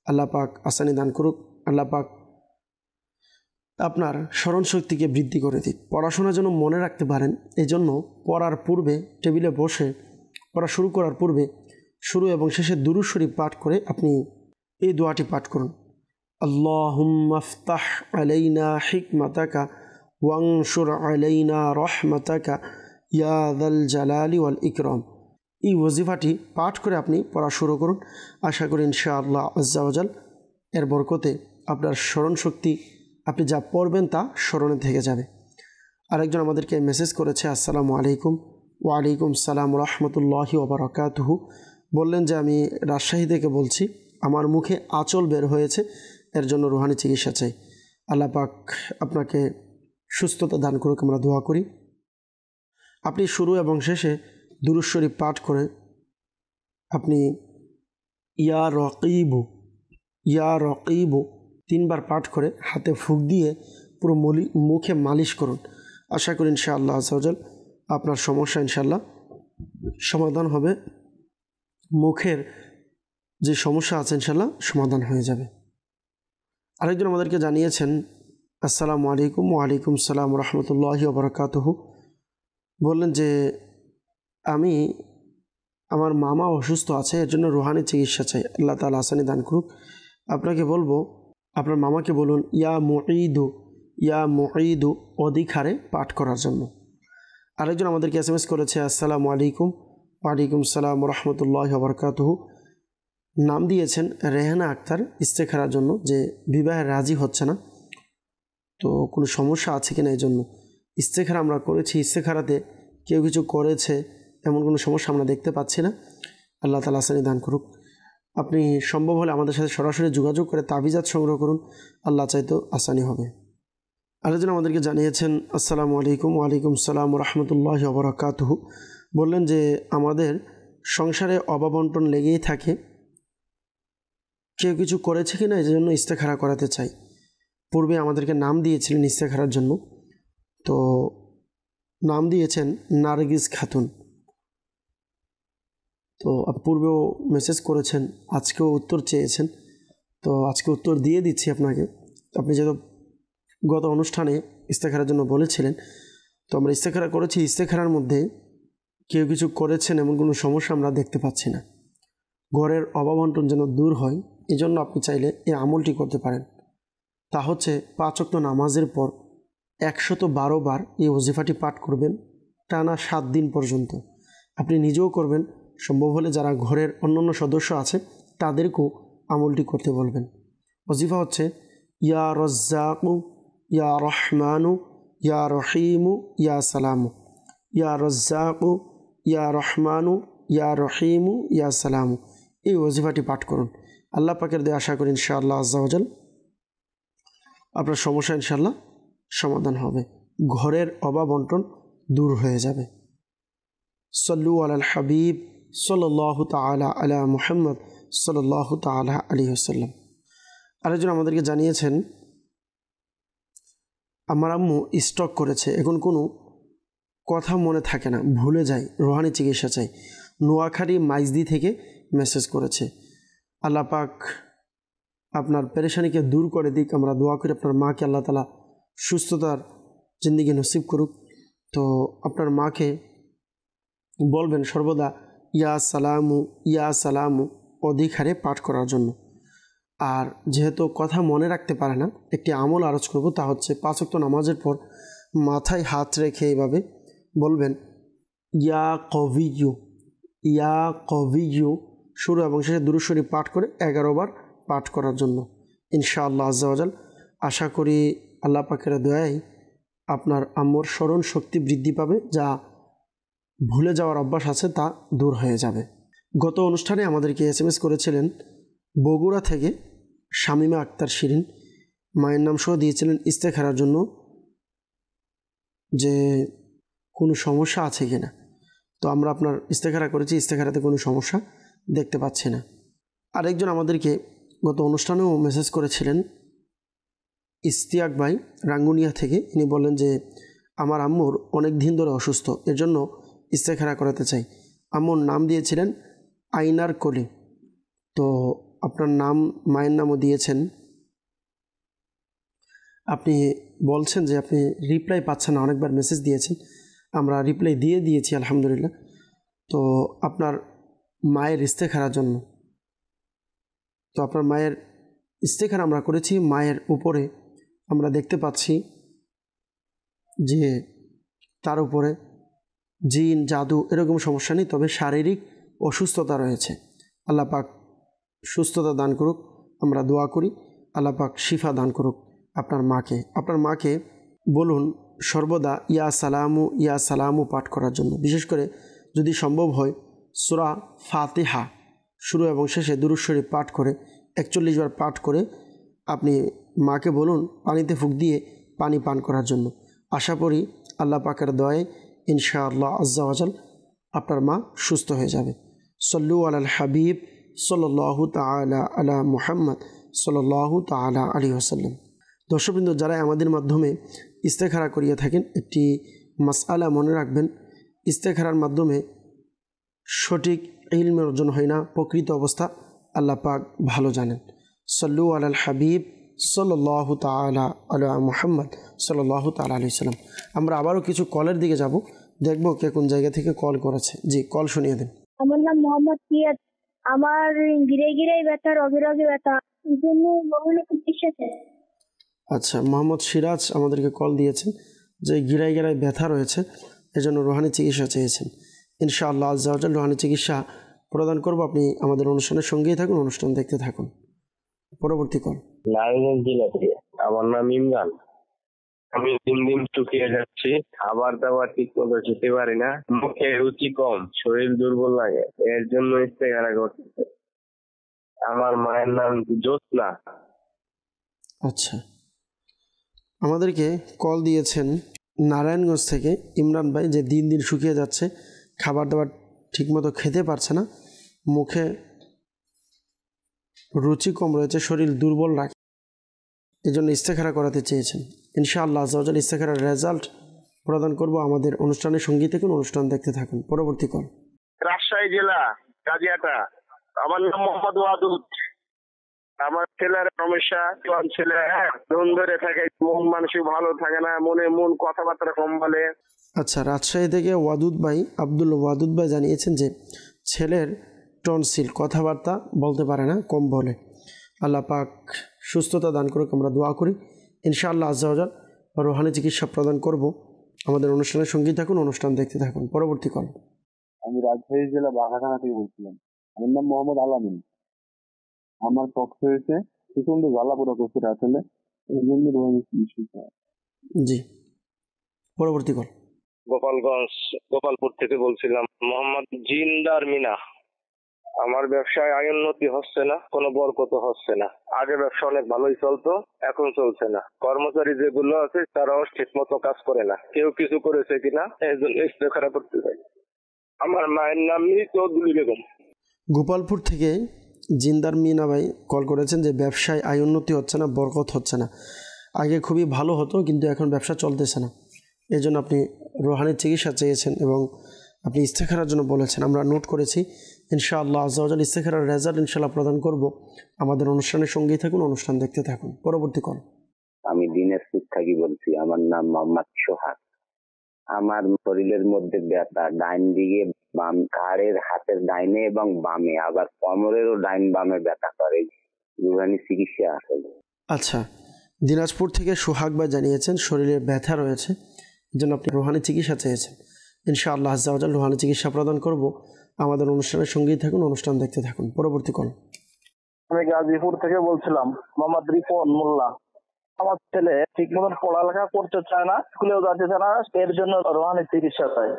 আল্লাহ পাক আসানি দান করুক, আল্লাহ পাক আপনার স্মরণশক্তিকে বৃদ্ধি করে দিক। পড়াশোনা যেন মনে রাখতে পারেন, এই জন্য পড়ার পূর্বে টেবিলে বসে পড়া শুরু করার পূর্বে শুরু এবং শেষে দুরূদ শরীফ পাঠ করে আপনি এই দোয়াটি পাঠ করুন। আল্লাহুম্মা ইফতাহ আলাইনা হিকমাতাকা ওয়ানশুর আলাইনা রহমাতাকা ইয়া যাল জালালি ওয়াল ইকরাম। এই ওয়াজিফাটি পাঠ করে আপনি পড়া শুরু করুন। আশা করি ইনশাআল্লাহ আজ্জা ওয়াজাল এর বরকতে আপনার স্মরণশক্তি, আপনি যা পড়বেন তা স্মরণে থেকে যাবে। আরেকজন আমাদেরকে মেসেজ করেছে, আসসালামু আলাইকুম। ওয়ালাইকুম সালাম রহমতুল্লাহি ওয়া বারাকাতুহু। বললেন যে আমি রাজশাহী থেকে বলছি, আমার মুখে আঁচল বের হয়েছে, এর জন্য রুহানি চিকিৎসা চাই। আল্লাহ পাক আপনাকে সুস্থতা দান করুক, আমরা দোয়া করি। আপনি শুরু এবং শেষে দুরূদ শরীফ পাঠ করে আপনি ইয়া রকিবু 3 বার পাঠ করে হাতে ফুঁক দিয়ে পুরো মুখে মালিশ করুন। আশা করি ইনশাআল্লাহ আজ্জা ওয়াজাল আপনার সমস্যা ইনশাআল্লাহ সমাধান হবে। মুখের যে সমস্যা আছে ইনশাআল্লাহ সমাধান হয়ে যাবে। আরেকজন আমাদেরকে জানিয়েছেন, আসসালামু আলাইকুম। ওয়ালাইকুম সালাম রহমতুল্লাহি ওয়া বারাকাতুহু। বললেন যে আমার মামা অসুস্থ আছে, এর জন্য রুহানি চিকিৎসা চাই, আল্লাহ তাআলা আসানি দান করুক। আপনাকে বলবো, আপনার মামাকে বলুন ইয়া মুঈদু অধিক হারে পাঠ করার জন্য। আরেকজন আমাদেরকে SMS করেছে, আসসালামু আলাইকুম। ওয়ালাইকুম সালাম রহমতুল্লাহি ওয়া বারাকাতুহু। নাম দিয়েছেন রেহানা আক্তার, ইস্তেখারার জন্য, যে বিবাহে রাজি হচ্ছে না, তো কোনো সমস্যা আছে কিনা এই জন্য। ইস্তেখারা আমরা করেছি, ইস্তেখারাতে কেউ কিছু করেছে এমন কোনো সমস্যা আমরা দেখতে পাচ্ছি না। আল্লাহ তাআলা আসানি দান করুক। আপনি সম্ভব হলে আমাদের সাথে সরাসরি যোগাযোগ করে তাবিজাত সংগ্রহ করুন, আল্লাহ চাইতো আসানি হবে। আরেকজন আমাদেরকে জানিয়েছেন, আসসালামু আলাইকুম। ওয়ালাইকুম সালাম রহমতুল্লাহি ওয়া বারাকাতুহু। বললেন যে আমাদের সংসারে অভাব-অনটন লেগেই থাকে, কেউ কিছু করেছে কিনা এই জন্য ইস্তেখারা করাতে চাই। পূর্বে আমাদেরকে নাম দিয়েছিলেন ইস্তেখারার জন্য, তো নাম দিয়েছেন নার্গিস খাতুন। তো পূর্বেও মেসেজ করেছেন, আজকেও উত্তর চেয়েছেন, তো আজকে উত্তর দিয়ে দিচ্ছি আপনাকে। আপনি যেহেতু গত অনুষ্ঠানে ইস্তেখারার জন্য বলেছিলেন, তো আমরা ইস্তেখারা করেছি। ইস্তেখারার মধ্যে কেউ কিছু করেছেন এমন কোনো সমস্যা আমরা দেখতে পাচ্ছি না। ঘরের অভাবন্টন যেন দূর হয়, এই জন্য আপনি চাইলে এই আমলটি করতে পারেন। তা হচ্ছে 5 ওয়াক্ত নামাজের পর 112 বার এই ওজিফাটি পাঠ করবেন টানা 7 দিন পর্যন্ত। আপনি নিজেও করবেন, সম্ভব হলে যারা ঘরের অন্যান্য সদস্য আছে তাদেরকেও আমলটি করতে বলবেন। ওজিফা হচ্ছে ইয়া রজ্জাকু ইয়া রহমানু ইয়া রহিমু ইয়া সালামু, ইয়া রজ্জাকু ইয়া রহমানু ইয়া রহিমু ইয়া সালামু। এই ওজিফাটি পাঠ করুন। আল্লাহ পাকের দিয়ে আশা করি ইনশাআল্লাহ আজ্জা ওয়াজাল আপনার সমস্যা ইনশাআল্লাহ সমাধান হবে, ঘরের অভাবন্টন দূর হয়ে যাবে। সল্লু আলাল হাবিব সাল্লাল্লাহু তাআলা আলা মুহাম্মদ সাল্লাল্লাহু তাআলা আলাইহি ওয়াসাল্লাম। আরেকজন আমাদেরকে জানিয়েছেন, আমার আম্মু স্ট্রোক করেছে, এখন কোনো কথা মনে থাকে না, ভুলে যায়, রোহানি চিকিৎসা চাই। নোয়াখালী মাইজদি থেকে মেসেজ করেছে। আল্লাহ পাক আপনার পেরেশানিকে দূর করে দিক। আমরা দোয়া করি আপনার মাকে আল্লাহ তাআলা সুস্থতার জিন্দেগি নসিব করুক। তো আপনার মাকে বলবেন সর্বদা ইয়া সালামু অধিক হারে পাঠ করার জন্য। আর যেহেতু কথা মনে রাখতে পারে না, একটি আমল আরজ করব, তা হচ্ছে 5 ওয়াক্ত নামাজের পর মাথায় হাত রেখে এইভাবে বলবেন ইয়া কবিয়ু শুরু এবং শেষে দুরূদ শরীফ পাঠ করে 11 বার পাঠ করার জন্য। ইনশাআল্লাহ আজ্জা ওয়াজাল আশা করি আল্লাহ পাকের দয়ায় আপনার আম্মুর স্মরণ শক্তি বৃদ্ধি পাবে, যা ভুলে যাওয়ার অভ্যাস আছে তা দূর হয়ে যাবে। গত অনুষ্ঠানে আমাদেরকে SMS করেছিলেন বগুড়া থেকে শামিমা আক্তার শিরিন, মায়ের নাম সহ দিয়েছিলেন ইস্তেখারার জন্য, যে কোনো সমস্যা আছে কিনা। তো আমরা আপনার ইস্তেখারা করেছি, ইস্তেখারাতে কোনো সমস্যা দেখতে পাচ্ছি না। আরেকজন আমাদেরকে গত অনুষ্ঠানেও মেসেজ করেছিলেন ইস্তিয়াক ভাই রাঙ্গুনিয়া থেকে। ইনি বললেন যে আমার আম্মুর অনেক দিন ধরে অসুস্থ, এর জন্য ইস্তেখারা করাতে চাই। আম্মুর নাম দিয়েছিলেন আইনার কলি। তো আপনার নাম, মায়ের নামও দিয়েছেন। আপনি বলছেন যে আপনি রিপ্লাই পাচ্ছেন না, অনেকবার মেসেজ দিয়েছেন, আমরা রিপ্লাই দিয়েছি আলহামদুলিল্লাহ। তো আপনার মায়ের ইস্তেখারার জন্য, তো আপনার মায়ের ইস্তেখারা আমরা করেছি। মায়ের উপরে আমরা দেখতে পাচ্ছি যে তার উপরে জিন জাদু এরকম সমস্যা নেই, তবে শারীরিক অসুস্থতা রয়েছে। আল্লাহ পাক সুস্থতা দান করুক, আমরা দোয়া করি আল্লাহ পাক শিফা দান করুক আপনার মাকে। আপনার মাকে বলুন সর্বদা ইয়া সালামু পাঠ করার জন্য। বিশেষ করে যদি সম্ভব হয় সূরা ফাতিহা শুরু এবং শেষে দুরূদ শরীফ পাঠ করে 41 বার পাঠ করে আপনি মাকে বলুন পানিতে ফুঁক দিয়ে পানি পান করার জন্য। আশা করি আল্লাহ পাকের দয়ায় ইনশাআল্লাহ আজ্জা ওয়াজাল আপনার মা সুস্থ হয়ে যাবে। সল্লু আলাল হাবিব সাল্লাল্লাহু তাআলা আলা মুহাম্মদ সাল্লাল্লাহু তাআলা আলাইহি ওয়াসাল্লাম। দর্শকবৃন্দ, যারা আমাদের মাধ্যমে ইস্তেখারা করিয়ে থাকেন, একটি মাসআলা মনে রাখবেন, ইস্তেখারার মাধ্যমে সঠিক ইলমের অর্জন হয় না, প্রকৃত অবস্থা আল্লাহ পাক ভালো জানেন। সল্লু আলাল হাবিব সাল্লাল্লাহু তাআলা আলা মুহাম্মদ সাল্লাল্লাহু তাআলা আলাইহি ওয়াসাল্লাম। আমরা আবারও কিছু কলের দিকে যাব, দেখব কে কোন জায়গা থেকে কল করেছে। জি, কল শুনিয়ে দেন। আমার নাম মোহাম্মদ সিয়াদ। আমার গিরে ব্যথা, রগে ব্যথা, এই জন্য বহুলে চিকিৎসা চাই। আচ্ছা, মোহাম্মদ সিরাজ আমাদেরকে কল দিয়েছেন যে গিরায় ব্যথা রয়েছে, এজন্য রোহানি চিকিৎসা চেয়েছেন। ইনশাআল্লাহ আজ্জা ওয়াজাল রোহানি চিকিৎসা প্রদান করব। আপনি আমাদের অনুষ্ঠানের সঙ্গেই থাকুন, অনুষ্ঠান দেখতে থাকুন। পরবর্তী কল। নারায়ণগঞ্জ জেলা থেকে। আমার নাম ইমরান। আমি দিন শুকিয়ে যাচ্ছি, খাবার দাবার ঠিক মতো খেতে পারি না, মুখে রুচি কম, শরীর দুর্বল লাগে, এর জন্য ইস্তেখারা করতেছে। আমার মায়ের নাম জ্যোৎস্না। আচ্ছা, আমাদেরকে কল দিয়েছেন নারায়ণগঞ্জ থেকে ইমরান ভাই, যে দিন শুকিয়ে যাচ্ছে, খাবার দাবার ঠিকমতো খেতে পারছে না, মুখে রুচি কম রয়েছে, শরীর দুর্বল রাখে, এই জন্য ইস্তেখারা করাতে চেয়েছেন। ইনশাআল্লাহ আজ্জা ওয়াজাল ইস্তেখারার রেজাল্ট প্রদান করব। আমাদের অনুষ্ঠানের সঙ্গী থাকুন, অনুষ্ঠান দেখতে থাকুন। পরবর্তী কল। রাজশাহী জেলা কাজিয়াটা। আমার নাম মোহাম্মদ ওয়াদুদ। আমার ছেলের সমস্যা, জোয়ান ছেলে, ধন ধরে থাকে, মন মানসিক ভালো থাকে না, মন কথাবার্তা কম বলে। আচ্ছা, রাজশাহী থেকে ওয়াদুদ ভাই, আব্দুল ওয়াদুদ ভাই জানিয়েছেন যে ছেলের টনসিল, কথাবার্তা বলতে পারে না, কম বলে। আল্লাহ পাক সুস্থতা দান করুক, আমরা দোয়া করি। ইনশাআল্লাহ আজ্জা ওয়া জাল রুহানি চিকিৎসা প্রদান করব। আমাদের অনুষ্ঠানের সঙ্গী থাকুন, অনুষ্ঠান দেখতে থাকুন। পরবর্তী কল। আমি রাজশাহী জেলা বাঘাখানা থেকে বলছিলাম। আমার নাম মোহাম্মদ আলামিন। আমার পক্ষ হয়েছে প্রচন্ড জ্বালাপোড়া করছে আসলে, এই জন্য রোহিণী চিকিৎসা। জি, পরবর্তী কল। গোপালগঞ্জ, গোপালপুর থেকে বলছিলাম। মোহাম্মদ জিন্দার মিনা। আমার ব্যবসায় আয় উন্নতি হচ্ছে না, কোনো বরকত হচ্ছে না। আগে ব্যবসা অনেক ভালোই চলতো, এখন চলছে না। কর্মচারী যেগুলো আছে তারাও ঠিক মতো কাজ করে না। কেউ কিছু করেছে কিনা এই জন্য ইস্তেখারা করতে চাই। আমার মায়ের নাম চৌধুরী বেগম। গোপালপুর থেকে জিন্দার মিনা ভাই কল করেছেন যে ব্যবসায় আয় উন্নতি হচ্ছে না, বরকত হচ্ছে না। আগে খুবই ভালো হতো, কিন্তু এখন ব্যবসা চলতেছে না। এই জন্য আপনি রুহানি চিকিৎসা চেয়েছেন এবং আপনি ইস্তেখারার জন্য বলেছেন। আমরা নোট করেছি। ইনশাআল্লাহ আজ্জা ওয়া জাল ইস্তেখারার রেজাল্ট ইনশাআল্লাহ প্রদান করব। আমাদের অনুষ্ঠানের সঙ্গেই থাকুন, অনুষ্ঠান দেখতে থাকুন। পরবর্তী কল। আমি দিনাজপুর থেকে বলছি। আমার নাম মোহাম্মদ সোহাগ। আমার শরীরের মধ্যে ব্যথা, ডাইন দিকে, বাম ঘাড়ের, হাতের ডাইনে এবং বামে, আবার কোমরেরও ডাইন বামে ব্যথা করে। রুহানি চিকিৎসা আসলে। আচ্ছা, দিনাজপুর থেকে সোহাগ ভাই জানিয়েছেন শরীরে ব্যথা রয়েছে, এই জন্য আপনি রুহানি চিকিৎসা চেয়েছেন। ইনশাআল্লাহ আজ্জা ওয়া জাল রুহানি চিকিৎসা প্রদান করব। আমাদের অনুষ্ঠানের সঙ্গেই থাকুন, অনুষ্ঠান দেখতে থাকুন। পরবর্তী কল। আমি গাজীপুর থেকে বলছিলাম। মোহাম্মদ রিপন মোল্লা। আমার ছেলে ঠিক মতন পড়ালেখা করতে চায় না, স্কুলেও যাচ্ছে না, এর জন্য রোহানি চিকিৎসা চাই।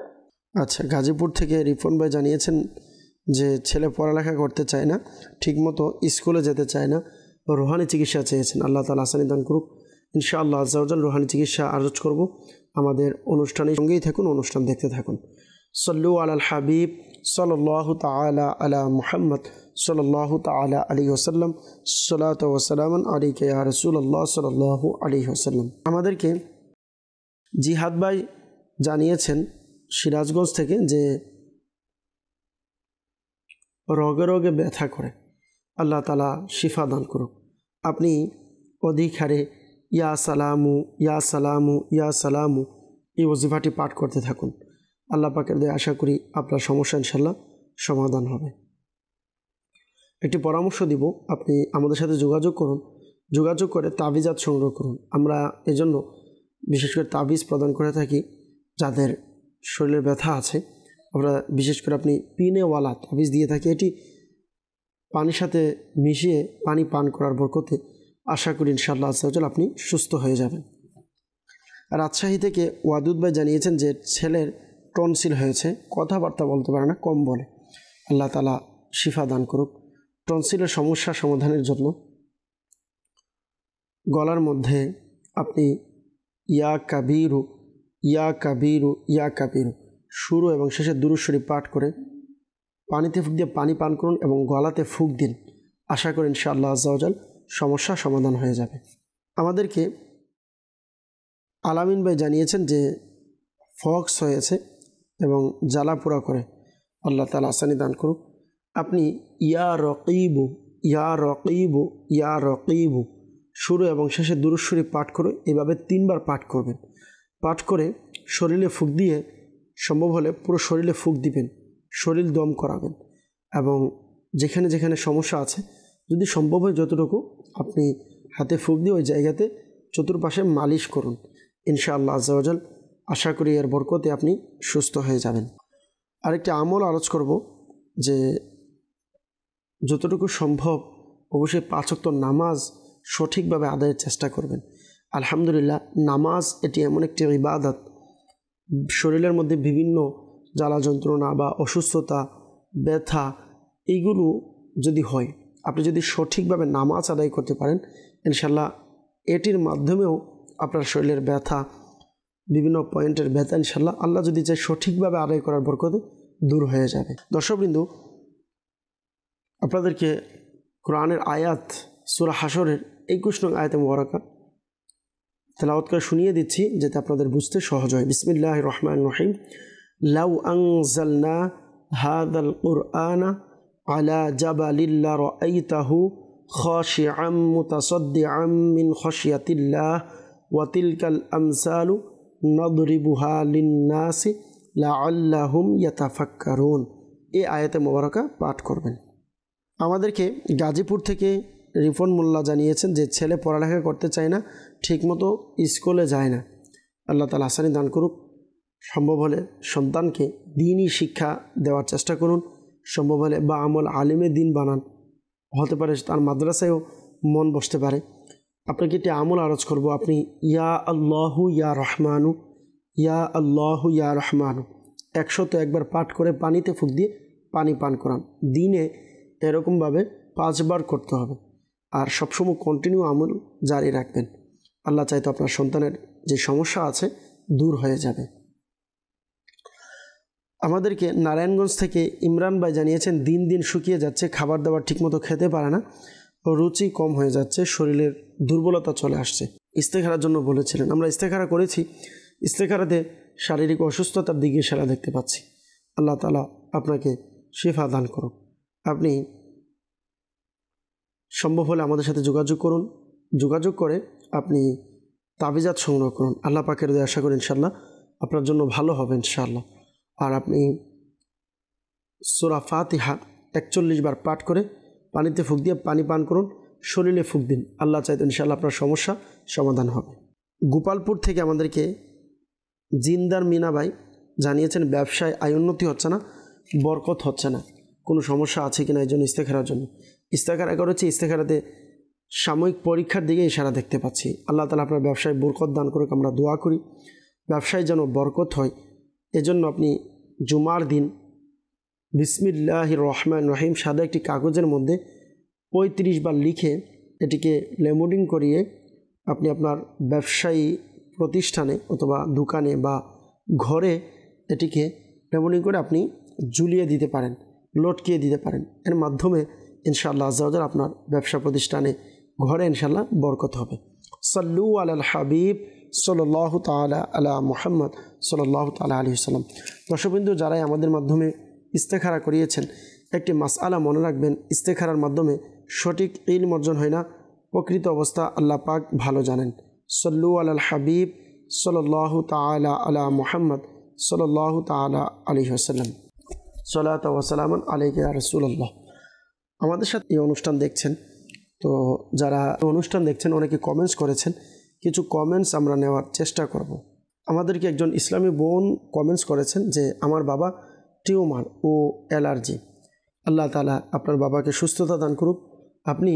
আচ্ছা, গাজীপুর থেকে রিপন ভাই জানিয়েছেন যে ছেলে পড়ালেখা করতে চায় না, ঠিকমতো স্কুলে যেতে চায় না, রুহানি চিকিৎসা চেয়েছেন। আল্লাহ তাআলা আসানি দান করুক। ইনশাআল্লাহ আজ্জা ওয়া জাল রুহানি চিকিৎসা আরজ করব। আমাদের অনুষ্ঠানের সঙ্গেই থাকুন, অনুষ্ঠান দেখতে থাকুন। সল্লু আলাল হাবিব সাল্লাল্লাহু তাআলা আলা মুহাম্মদ সাল্লাল্লাহু তাআলা আলাইহি ওয়াসাল্লাম। সালাতু ওয়া সালামুন আলাইকা ইয়া রাসূলুল্লাহ সাল্লাল্লাহু আলাইহি ওয়াসাল্লাম। আমাদেরকে জিহাদ ভাই জানিয়েছেন সিরাজগঞ্জ থেকে যে রোগে রোগে ব্যথা করে, আল্লাহ তাআলা শিফা দান করুক। আপনি অধিক হারে ইয়া সালামু ইয়া সালামু ইয়া সালামু এই ওজিফাটি পাঠ করতে থাকুন। আল্লাহ পাকের দয়ায় আশা করি আপনার সমস্যা ইনশাল্লাহ সমাধান হবে। একটি পরামর্শ দিব, আপনি আমাদের সাথে যোগাযোগ করুন, যোগাযোগ করে তাবিজাত সংগ্রহ করুন। আমরা এজন্য বিশেষ করে তাবিজ প্রদান করে থাকি যাদের শরীরে ব্যথা আছে। আমরা বিশেষ করে আপনি পিনেওয়ালা তাবিজ দিয়ে থাকি। এটি পানির সাথে মিশিয়ে পানি পান করার বরকতে আশা করি ইনশাআল্লাহ আজ্জা ওয়া জাল আপনি সুস্থ হয়ে যাবেন। রাজশাহী থেকে ওয়াদুদ ভাই জানিয়েছেন যে ছেলের টনসিল হয়েছে, কথাবার্তা বলতে পারে না, কম বলে। আল্লাহ তাআলা শিফা দান করুক। টনসিলের সমস্যা সমাধানের জন্য গলার মধ্যে আপনি ইয়া কাবিরু ইয়া কাবিরু ইয়া কাবিরু শুরু এবং শেষে দুরূদ শরীফ পাঠ করে পানিতে ফুঁক দিয়ে পানি পান করুন এবং গলাতে ফুঁক দিন। আশা করি ইনশাআল্লাহ আজ্জা ওয়া জাল সমস্যা সমাধান হয়ে যাবে। আমাদেরকে আলামিন ভাই জানিয়েছেন যে ফক্স হয়েছে এবং জ্বালা পোড়া করে। আল্লাহ তাআলা আসানি দান করুক। আপনি ইয়া রকিবু ইয়া রকিবু ইয়া রকিবু শুরু এবং শেষে দুরূদ শরীফ পাঠ করে এভাবে 3 বার পাঠ করবেন। পাঠ করে শরীরে ফুঁক দিয়ে, সম্ভব হলে পুরো শরীরে ফুঁক দিবেন, শরীর দম করাবেন এবং যেখানে যেখানে সমস্যা আছে যদি সম্ভব হয় যতটুকু আপনি হাতে ফুঁক দিয়ে ওই জায়গাতে চতুর্পাশে মালিশ করুন। ইনশাআল্লাহ আজ্জা ওয়া জাল আশা করি এর বরকতে আপনি সুস্থ হয়ে যাবেন। আরেকটি আমল আলোচ করব যে যতটুকু সম্ভব অবশ্যই 5 ওয়াক্ত নামাজ সঠিকভাবে আদায়ের চেষ্টা করবেন। আলহামদুলিল্লাহ, নামাজ এটি এমন একটি ইবাদত, শরীরের মধ্যে বিভিন্ন জ্বালা যন্ত্রণা বা অসুস্থতা, ব্যথা এইগুলো যদি হয়, আপনি যদি সঠিকভাবে নামাজ আদায় করতে পারেন, ইনশাল্লাহ এটির মাধ্যমেও আপনার শরীরের ব্যথা, বিভিন্ন পয়েন্টের ব্যথা ইনশাল্লাহ আল্লাহ যদি চায় সঠিকভাবে আদায় করার বরকতে দূর হয়ে যাবে। দর্শকবৃন্দ, আপনাদেরকে কোরআনের আয়াত সূরা হাশরের 21 নং আয়াতে মুবারাকা তেলাওয়াত করে শুনিয়ে দিচ্ছি যাতে আপনাদের বুঝতে সহজ হয়। বিসমিল্লাহির রহমানির রহিম। লাউ আনজালনা হাযাল কুরআনা আলা জাবালিল্লা রাআইতাহু খাশিআম মুতাসাদ্দিআম মিন খাশিয়াতিল্লাহ ওয়া তিলকাল আমসালু নাদরিবুহা লিন্নাসি লাআল্লাহুম ইয়াতাফাক্কারুন। এই আয়াতে মোবারকা পাঠ করবেন। আমাদেরকে গাজীপুর থেকে রিফন মোল্লা জানিয়েছেন যে ছেলে পড়ালেখা করতে চায় না, ঠিকমতো স্কুলে যায় না। আল্লাহ তাআলা আসানি দান করুক। সম্ভব হলে সন্তানকে দ্বীনি শিক্ষা দেওয়ার চেষ্টা করুন। সম্ভব হলে বা আমল আলিমে দিন বানান, হতে পারে তার মাদ্রাসায়ও মন বসতে পারে। আপনাকে একটি আমল আরজ করব, আপনি ইয়া আল্লাহু ইয়া রহমানু, ইয়া আল্লাহু ইয়া রহমানু 101 বার পাঠ করে পানিতে ফুঁক দিয়ে পানি পান করান। দিনে এরকমভাবে 5 বার করতে হবে, আর সবসময় কন্টিনিউ আমল জারি রাখবেন। আল্লাহ চাইতো আপনার সন্তানের যে সমস্যা আছে দূর হয়ে যাবে। আমাদেরকে নারায়ণগঞ্জ থেকে ইমরান ভাই জানিয়েছেন দিন দিন শুকিয়ে যাচ্ছে, খাবার দাবার ঠিকমতো খেতে পারে না, রুচি কম হয়ে যাচ্ছে, শরীরের দুর্বলতা চলে আসছে। ইস্তেখারার জন্য বলেছিলেন, আমরা ইস্তেখারা করেছি। ইস্তেখারাতে শারীরিক অসুস্থতার দিকে ইশারা দেখতে পাচ্ছি। আল্লাহ তাআলা আপনাকে শিফা দান করুন। আপনি সম্ভব হলে আমাদের সাথে যোগাযোগ করুন, যোগাযোগ করে আপনি তাবিজাত সংগ্রহ করুন। আল্লাহ পাকের দয়া আশা করি ইনশাআল্লাহ আপনার জন্য ভালো হবে ইনশাআল্লাহ। আর আপনি সূরা ফাতিহা 41 বার পাঠ করে পানিতে ফুঁক দিয়ে পানি পান করুন, শরীরে ফুঁক দিন। আল্লাহ চাইতো ইনশাআল্লাহ আপনার সমস্যা সমাধান হবে। গোপালপুর থেকে আমাদেরকে জিন্দার মিনা ভাই জানিয়েছেন ব্যবসায় আয় উন্নতি হচ্ছে না, বরকত হচ্ছে না, কোনো সমস্যা আছে কিনা এই জন্য ইস্তেখারার জন্য। ইস্তেখারা করেছি, ইস্তেখারাতে সাময়িক পরীক্ষার দিকে ইশারা দেখতে পাচ্ছি। আল্লাহ তাআলা আপনার ব্যবসায় বরকত দান করুক, আমরা দোয়া করি ব্যবসায় যেন বরকত হয়। এজন্য আপনি জুমার দিন বিসমিল্লাহির রহমানির রহিম সাদা একটি কাগজের মধ্যে 35 বার লিখে এটিকে লেমোডিং করিয়ে আপনি আপনার ব্যবসায়ী প্রতিষ্ঠানে অথবা দোকানে বা ঘরে এটিকে লেমোডিং করে আপনি ঝুলিয়ে দিতে পারেন, লটকিয়ে দিতে পারেন। এর মাধ্যমে ইনশাআল্লাহ আজ্জা ওয়া জাল আপনার ব্যবসা প্রতিষ্ঠানে ঘরে ইনশাআল্লাহ বরকত হবে। সাল্লু আলাল হাবিব সাল্লাল্লাহু তাআলা আলা মুহাম্মদ সাল্লাল্লাহু তাআলা আলাইহি ওয়াসাল্লাম। দর্শকবৃন্দ, যারাই আমাদের মাধ্যমে ইস্তেখারা করিয়েছেন, একটি মাসআলা মনে রাখবেন, ইস্তেখারার মাধ্যমে সঠিক ইলম অর্জন হয় না, প্রকৃত অবস্থা আল্লাহ পাক ভালো জানেন। সাল্লু আলাল হাবিব সাল্লাল্লাহু তাআলা আলা মুহাম্মদ সাল্লাল্লাহু তাআলা আলাইহি ওয়াসাল্লাম। সালাতু ওয়া সালামুন আলাইকা ইয়া রাসূলুল্লাহ। আমাদের সাথে এই অনুষ্ঠান দেখছেন, তো যারা অনুষ্ঠান দেখছেন অনেকে কমেন্টস করেছেন, কিছু কমেন্টস আমরা নেওয়ার চেষ্টা করব। আমাদেরকে একজন ইসলামী বোন কমেন্টস করেছেন যে আমার বাবা টিউমার ও অ্যালার্জি। আল্লাহ তাআলা আপনার বাবাকে সুস্থতা দান করুক, আপনি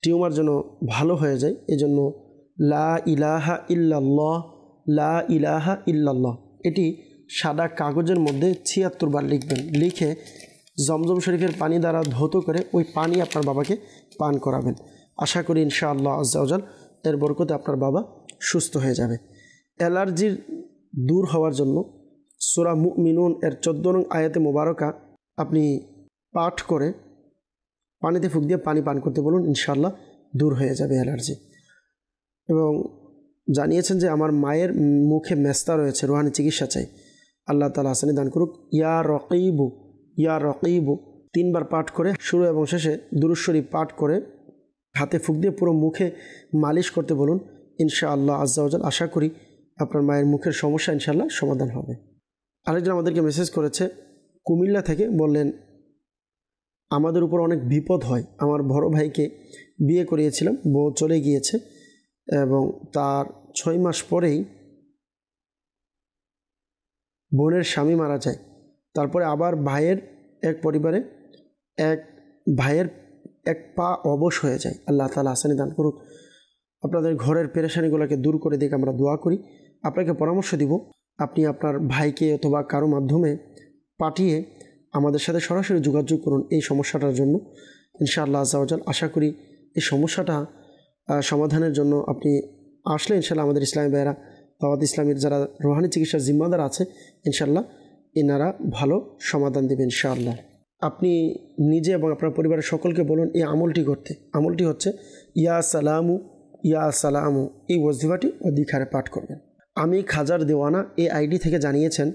টিউমার যেন ভালো হয়ে যায়। এজন্য লা ইলাহা ইল্লাল্লাহ, লা ইলাহা ইল্লাল্লাহ এটি সাদা কাগজের মধ্যে 76 বার লিখবেন। লিখে জমজম শরীফের পানি দ্বারা ধৌত করে ওই পানি আপনার বাবাকে পান করাবেন। আশা করি ইনশাআল্লাহ আজ্জা ওয়া জাল এর বরকতে আপনার বাবা সুস্থ হয়ে যাবে। অ্যালার্জির দূর হওয়ার জন্য সূরা মুমিনুন এর 14 নং আয়াতে মোবারকা আপনি পাঠ করে পানিতে ফুঁক দিয়ে পানি পান করতে বলুন, ইনশাআল্লাহ দূর হয়ে যাবে অ্যালার্জি। এবং জানিয়েছেন যে আমার মায়ের মুখে মেস্তা রয়েছে, রুহানি চিকিৎসা চাই। আল্লাহ তাআলা আসানি দান করুক। ইয়া রকিবু, ইয়া রকিবু 3 বার পাঠ করে শুরু এবং শেষে দুরূদ শরীফ পাঠ করে হাতে ফুঁক দিয়ে পুরো মুখে মালিশ করতে বলুন, ইনশাআল্লাহ আজ্জা ওয়া জাল আশা করি আপনার মায়ের মুখের সমস্যা ইনশাআল্লাহ সমাধান হবে। আরেকজন আমাদেরকে মেসেজ করেছে কুমিল্লা থেকে, বললেন আমাদের উপর অনেক বিপদ হয়। আমার বড় ভাইকে বিয়ে করিয়েছিলাম, বউ চলে গিয়েছে এবং তার 6 মাস পরেই বোনের স্বামী মারা যায়। তারপরে আবার ভাইয়ের এক পরিবারে এক ভাইয়ের এক পা অবশ হয়ে যায়। আল্লাহ তাআলা আসানি দান করুক। আপনাদের ঘরের পেরেশানিগুলোকে দূর করে দিকে আমরা দোয়া করি। আপনাকে পরামর্শ দিব, আপনি আপনার ভাইকে অথবা কারো মাধ্যমে পাঠিয়ে আমাদের সাথে সরাসরি যোগাযোগ করুন এই সমস্যাটার জন্য। ইনশাআল্লাহ আজ্জা ওয়া জাল আশা করি এই সমস্যাটা সমাধানের জন্য আপনি আসলে ইনশাআল্লাহ আমাদের ইসলামী ভাইয়েরা দাওয়াত ইসলামীর যারা রুহানি চিকিৎসার জিম্মাদার আছে ইনশাআল্লাহ এনারা ভালো সমাধান দেবেন ইনশাআল্লাহ। আপনি নিজে এবং আপনার পরিবারের সকলকে বলুন এই আমলটি করতে। আমলটি হচ্ছে ইয়া সালামু, ইয়া সালামু, এই ওয়াজিফাটি অধিক হারে পাঠ করবেন। আমি খাজার দেওয়ানা এই আইডি থেকে জানিয়েছেন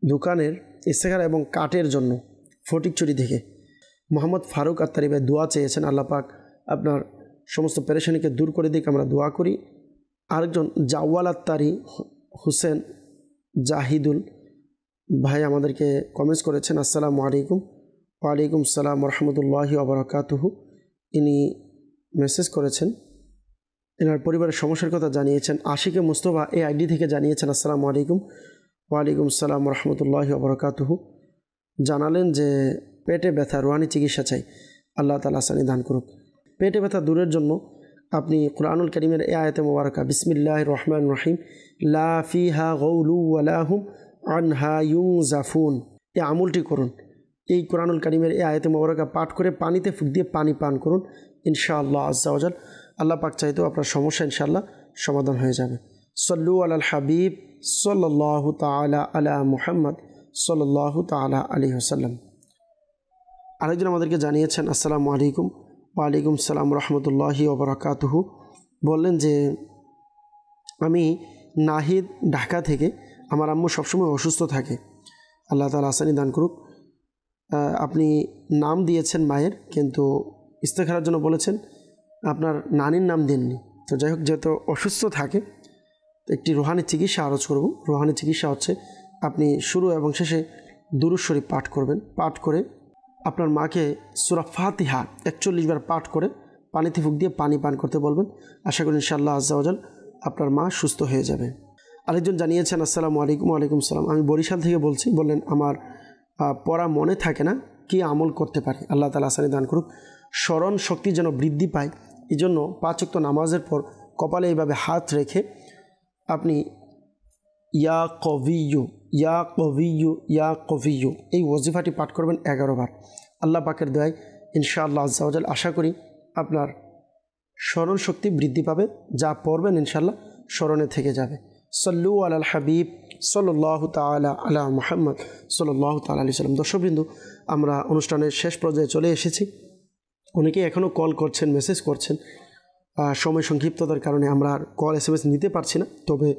দোকানের ইস্তেখারা এবং কাঠের জন্য ফটিকছড়ি থেকে মোহাম্মদ ফারুক আত্তারি ভাই দোয়া চেয়েছেন, আল্লাহ পাক আপনার সমস্ত পেরেশানিকে দূর করে দিক, আমরা দোয়া করি। আরেকজন জাওয়াল আত্তারি হুসেন জাহিদুল ভাই আমাদেরকে কমেন্টস করেছেন, আসসালামু আলাইকুম। ওয়ালাইকুম সালাম রহমতুল্লাহি ওবরাকাতুহু। ইনি মেসেজ করেছেন, এনার পরিবারের সমস্যার কথা জানিয়েছেন। আশিকে মুস্তফা এই আইডি থেকে জানিয়েছেন, আসসালামু আলাইকুম। ওয়ালাইকুম সালাম রহমতুল্লাহি ওবরাকাতুহু। জানালেন যে পেটে ব্যথা, রুহানি চিকিৎসা চাই, আল্লাহ তাআলা আসানি দান করুক। পেটে ব্যথা দূরের জন্য আপনি কুরআনুল কারীমের এই আয়াতে মোবারকা বিসমিল্লাহির রহমানির রহিম লা ফিহা গাউলু ওয়ালা হুম আনহা ইউনজাফুন, এই আমলটি করুন। এই কুরআনুল কারীমের এই আয়াতে মোবারকা পাঠ করে পানিতে ফুঁক দিয়ে পানি পান করুন, ইনশাআল্লাহ আজ্জা ওয়াজাল আল্লাহ পাক চাইতেও আপনার সমস্যা ইনশাআল্লাহ সমাধান হয়ে যাবে। সল্লু আলাল হাবিব সাল্লাল্লাহু তাআলা আলা মুহাম্মদ সাল্লাল্লাহু তাআলা আলাইহি ওয়াসাল্লাম। আরেকজন আমাদেরকে জানিয়েছেন, আসসালামু আলাইকুম। ওয়ালাইকুম সালাম রহমতুল্লাহি ওবরাকাতুহু। বললেন যে আমি নাহিদ ঢাকা থেকে, আমার আম্মু সবসময় অসুস্থ থাকে, আল্লাহ তাআলা আসানি দান করুক। আপনি নাম দিয়েছেন মায়ের, কিন্তু ইস্তেখারার জন্য বলেছেন, আপনার নানির নাম দেননি। তো যাই হোক, যেহেতু অসুস্থ থাকে তো একটি রুহানি চিকিৎসা আরজ করব। রুহানি চিকিৎসা হচ্ছে আপনি শুরু এবং শেষে দুরূদ শরীফ পাঠ করবেন। পাঠ করে আপনার মাকে সূরা ফাতিহা 41 বার পাঠ করে পানিতে ফুঁক দিয়ে পানি পান করতে বলবেন। আশা করি ইনশাআল্লাহ আজ্জা ওয়াজাল আপনার মা সুস্থ হয়ে যাবে। আরেকজন জানিয়েছেন, আসসালামু আলাইকুম। ওয়ালাইকুম সালাম। আমি বরিশাল থেকে বলছি। বললেন আমার পড়া মনে থাকে না, কি আমল করতে পারি? আল্লাহ তাআলা আসানি দান করুক। স্মরণ শক্তি যেন বৃদ্ধি পায়, এই জন্য 5 ওয়াক্ত নামাজের পর কপালে এইভাবে হাত রেখে আপনি ইয়া কবিয়্যু ইয়া কবিয়্যু ইয়া কবিয়্যু এই ওয়াজিফাটি পাঠ করবেন 11 বার। আল্লাহ পাকের দয়ায় ইনশাআল্লাহ আজ্জা ওয়াজাল আশা করি আপনার স্মরণ শক্তি বৃদ্ধি পাবে, যা পড়বেন ইনশাআল্লাহ স্মরণে থেকে যাবে। সল্লু আলাল হাবিব সাল্লাল্লাহু তাআলা আলা মুহাম্মদ সাল্লাল্লাহু তাআলা আলাইহি ওয়াসাল্লাম। দর্শকবৃন্দ, আমরা অনুষ্ঠানের শেষ পর্যায়ে চলে এসেছি। অনেকেই এখনও কল করছেন, মেসেজ করছেন। সময় সংক্ষিপ্ততার কারণে আমরা আর কল SMS নিতে পারছি না। তবে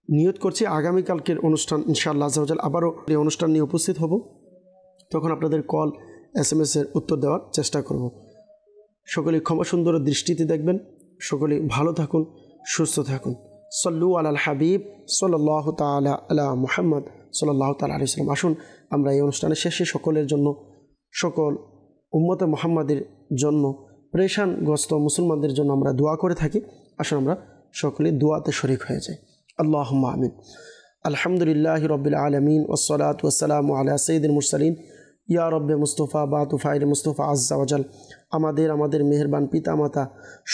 নিয়ত করছি আগামীকালকের অনুষ্ঠান ইনশাআল্লাহ আজ্জা ওয়াজাল আবারও এই অনুষ্ঠান নিয়ে উপস্থিত হব। তখন আপনাদের কল SMS এর উত্তর দেওয়ার চেষ্টা করব। সকলেই ক্ষমা সুন্দর দৃষ্টিতে দেখবেন। সকলেই ভালো থাকুন, সুস্থ থাকুন। সল্লু আলাল হাবিব সাল্লাল্লাহু তাআলা আলা মুহাম্মদ সাল্লাল্লাহু তাআলা আলাইহি ওয়াসাল্লাম। আসুন আমরা এই অনুষ্ঠানের শেষে সকলের জন্য, সকল উম্মতে মুহাম্মাদের জন্য, পরেশানগ্রস্ত মুসলমানদের জন্য আমরা দোয়া করে থাকি। আসুন আমরা সকলে দোয়াতে শরীক হয়ে যাই। আল্লাহুম্মা আমিন। আলহামদুলিল্লাহি রাব্বিল আলামিন ওয়াসসালাতু ওয়াসসালামু আলা সাইয়্যিদিল মুরসালিন ইয়া রব্বে মুস্তফা বা তুফাইল মুস্তফা আজ্জা ওয়াজাল আমাদের মেহেরবান পিতামাতা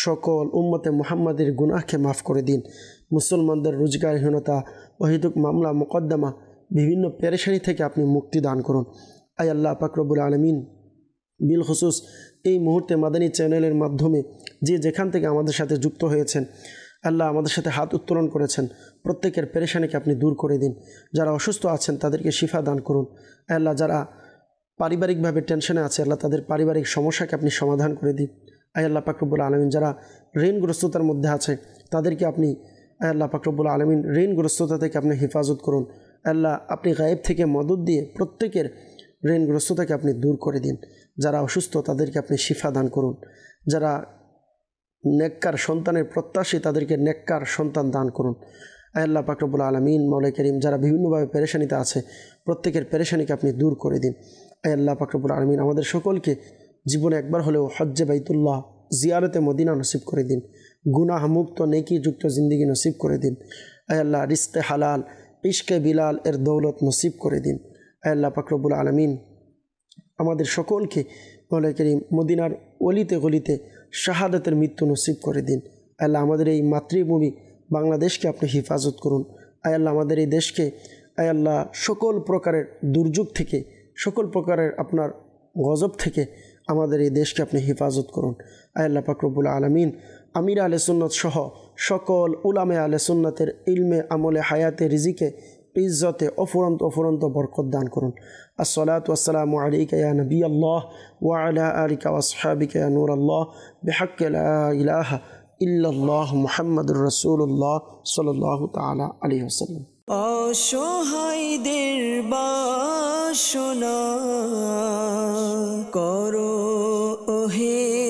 সকল উম্মতে মুহাম্মাদের গুনাহকে মাফ করে দিন। মুসলমানদের রোজগারহীনতা, অহেতুক মামলা মোকদ্দমা, বিভিন্ন পেরেশানি থেকে আপনি মুক্তি দান করুন। আয় আল্লাহ পাক রব্বুল আলামিন, বিল খুসুস এই মুহূর্তে মাদানী চ্যানেলের মাধ্যমে যে যেখান থেকে আমাদের সাথে যুক্ত হয়েছেন, আল্লাহ আমাদের সাথে হাত উত্তোলন করেছেন, প্রত্যেকের পেরেশানিকে আপনি দূর করে দিন। যারা অসুস্থ আছেন তাদেরকে শিফা দান করুন। আল্লাহ যারা পারিবারিকভাবে টেনশনে আছে, আল্লাহ তাদের পারিবারিক সমস্যাকে আপনি সমাধান করে দিন। আয় আল্লাহ পাক রব্বুল আলামিন, যারা ঋণগ্রস্ততার মধ্যে আছে তাদেরকে আপনি, আয় আল্লাহ পাক রব্বুল আলামিন, ঋণগ্রস্ততা থেকে আপনি হেফাজত করুন। আল্লাহ আপনি গায়েব থেকে মদদ দিয়ে প্রত্যেকের ঋণগ্রস্ততাকে আপনি দূর করে দিন। যারা অসুস্থ তাদেরকে আপনি শিফা দান করুন। যারা নেককার সন্তানের প্রত্যাশী তাদেরকে নেককার সন্তান দান করুন। আয় আল্লাহ পাক রব্বুল আলামিন, মাওলা করিম, যারা বিভিন্নভাবে পেরেশানিতে আছে প্রত্যেকের পেরেশানিকে আপনি দূর করে দিন। আয় আল্লাহ পাক রব্বুল আলামিন, আমাদের সকলকে জীবনে একবার হলেও হজ্জে বাইতুল্লাহ, জিয়ারতে মদিনা নসিব করে দিন। গুনাহ মুক্ত নেকি যুক্ত জিন্দিগি নসিব করে দিন। আয় আল্লাহ রিজকে হালাল, ইশকে বিলাল এর দৌলত নসিব করে দিন। আয় আল্লাহ পাক রব্বুল আলামিন, আমাদের সকলকে মাওলা করিম মদিনার অলিতে গলিতে শাহাদাতের মৃত্যু নসিব করে দিন। আল্লাহ আমাদের এই মাতৃভূমি বাংলাদেশকে আপনি হেফাজত করুন। আয় আল্লাহ আমাদের এই দেশকে, আয় আল্লাহ সকল প্রকারের দুর্যোগ থেকে, সকল প্রকারের আপনার গজব থেকে আমাদের এই দেশকে আপনি হেফাজত করুন। আয় আল্লাহ পাক রব্বুল আলামিন, আমির আহলে সুন্নাত সহ সকল উলামে আহলে সুন্নাতের ইলমে, আমলে, হায়াতে, রিজিকে, ইজ্জতে অফুরন্ত বরকত দান করুন। আসসালাতু ওয়াসসালামু আলাইকা ইয়া নবী আল্লাহ ওয়া আলা আলিকা ওয়া আসহাবিকা ইয়া নূর আল্লাহ বিহাক্কি লা ইলাহা ইল্লাল্লাহ মুহাম্মাদুর রাসূলুল্লাহ সাল্লাল্লাহু তাআলা আলাইহি ওয়াসাল্লাম। অসহায়দের বাসনা করো ওহে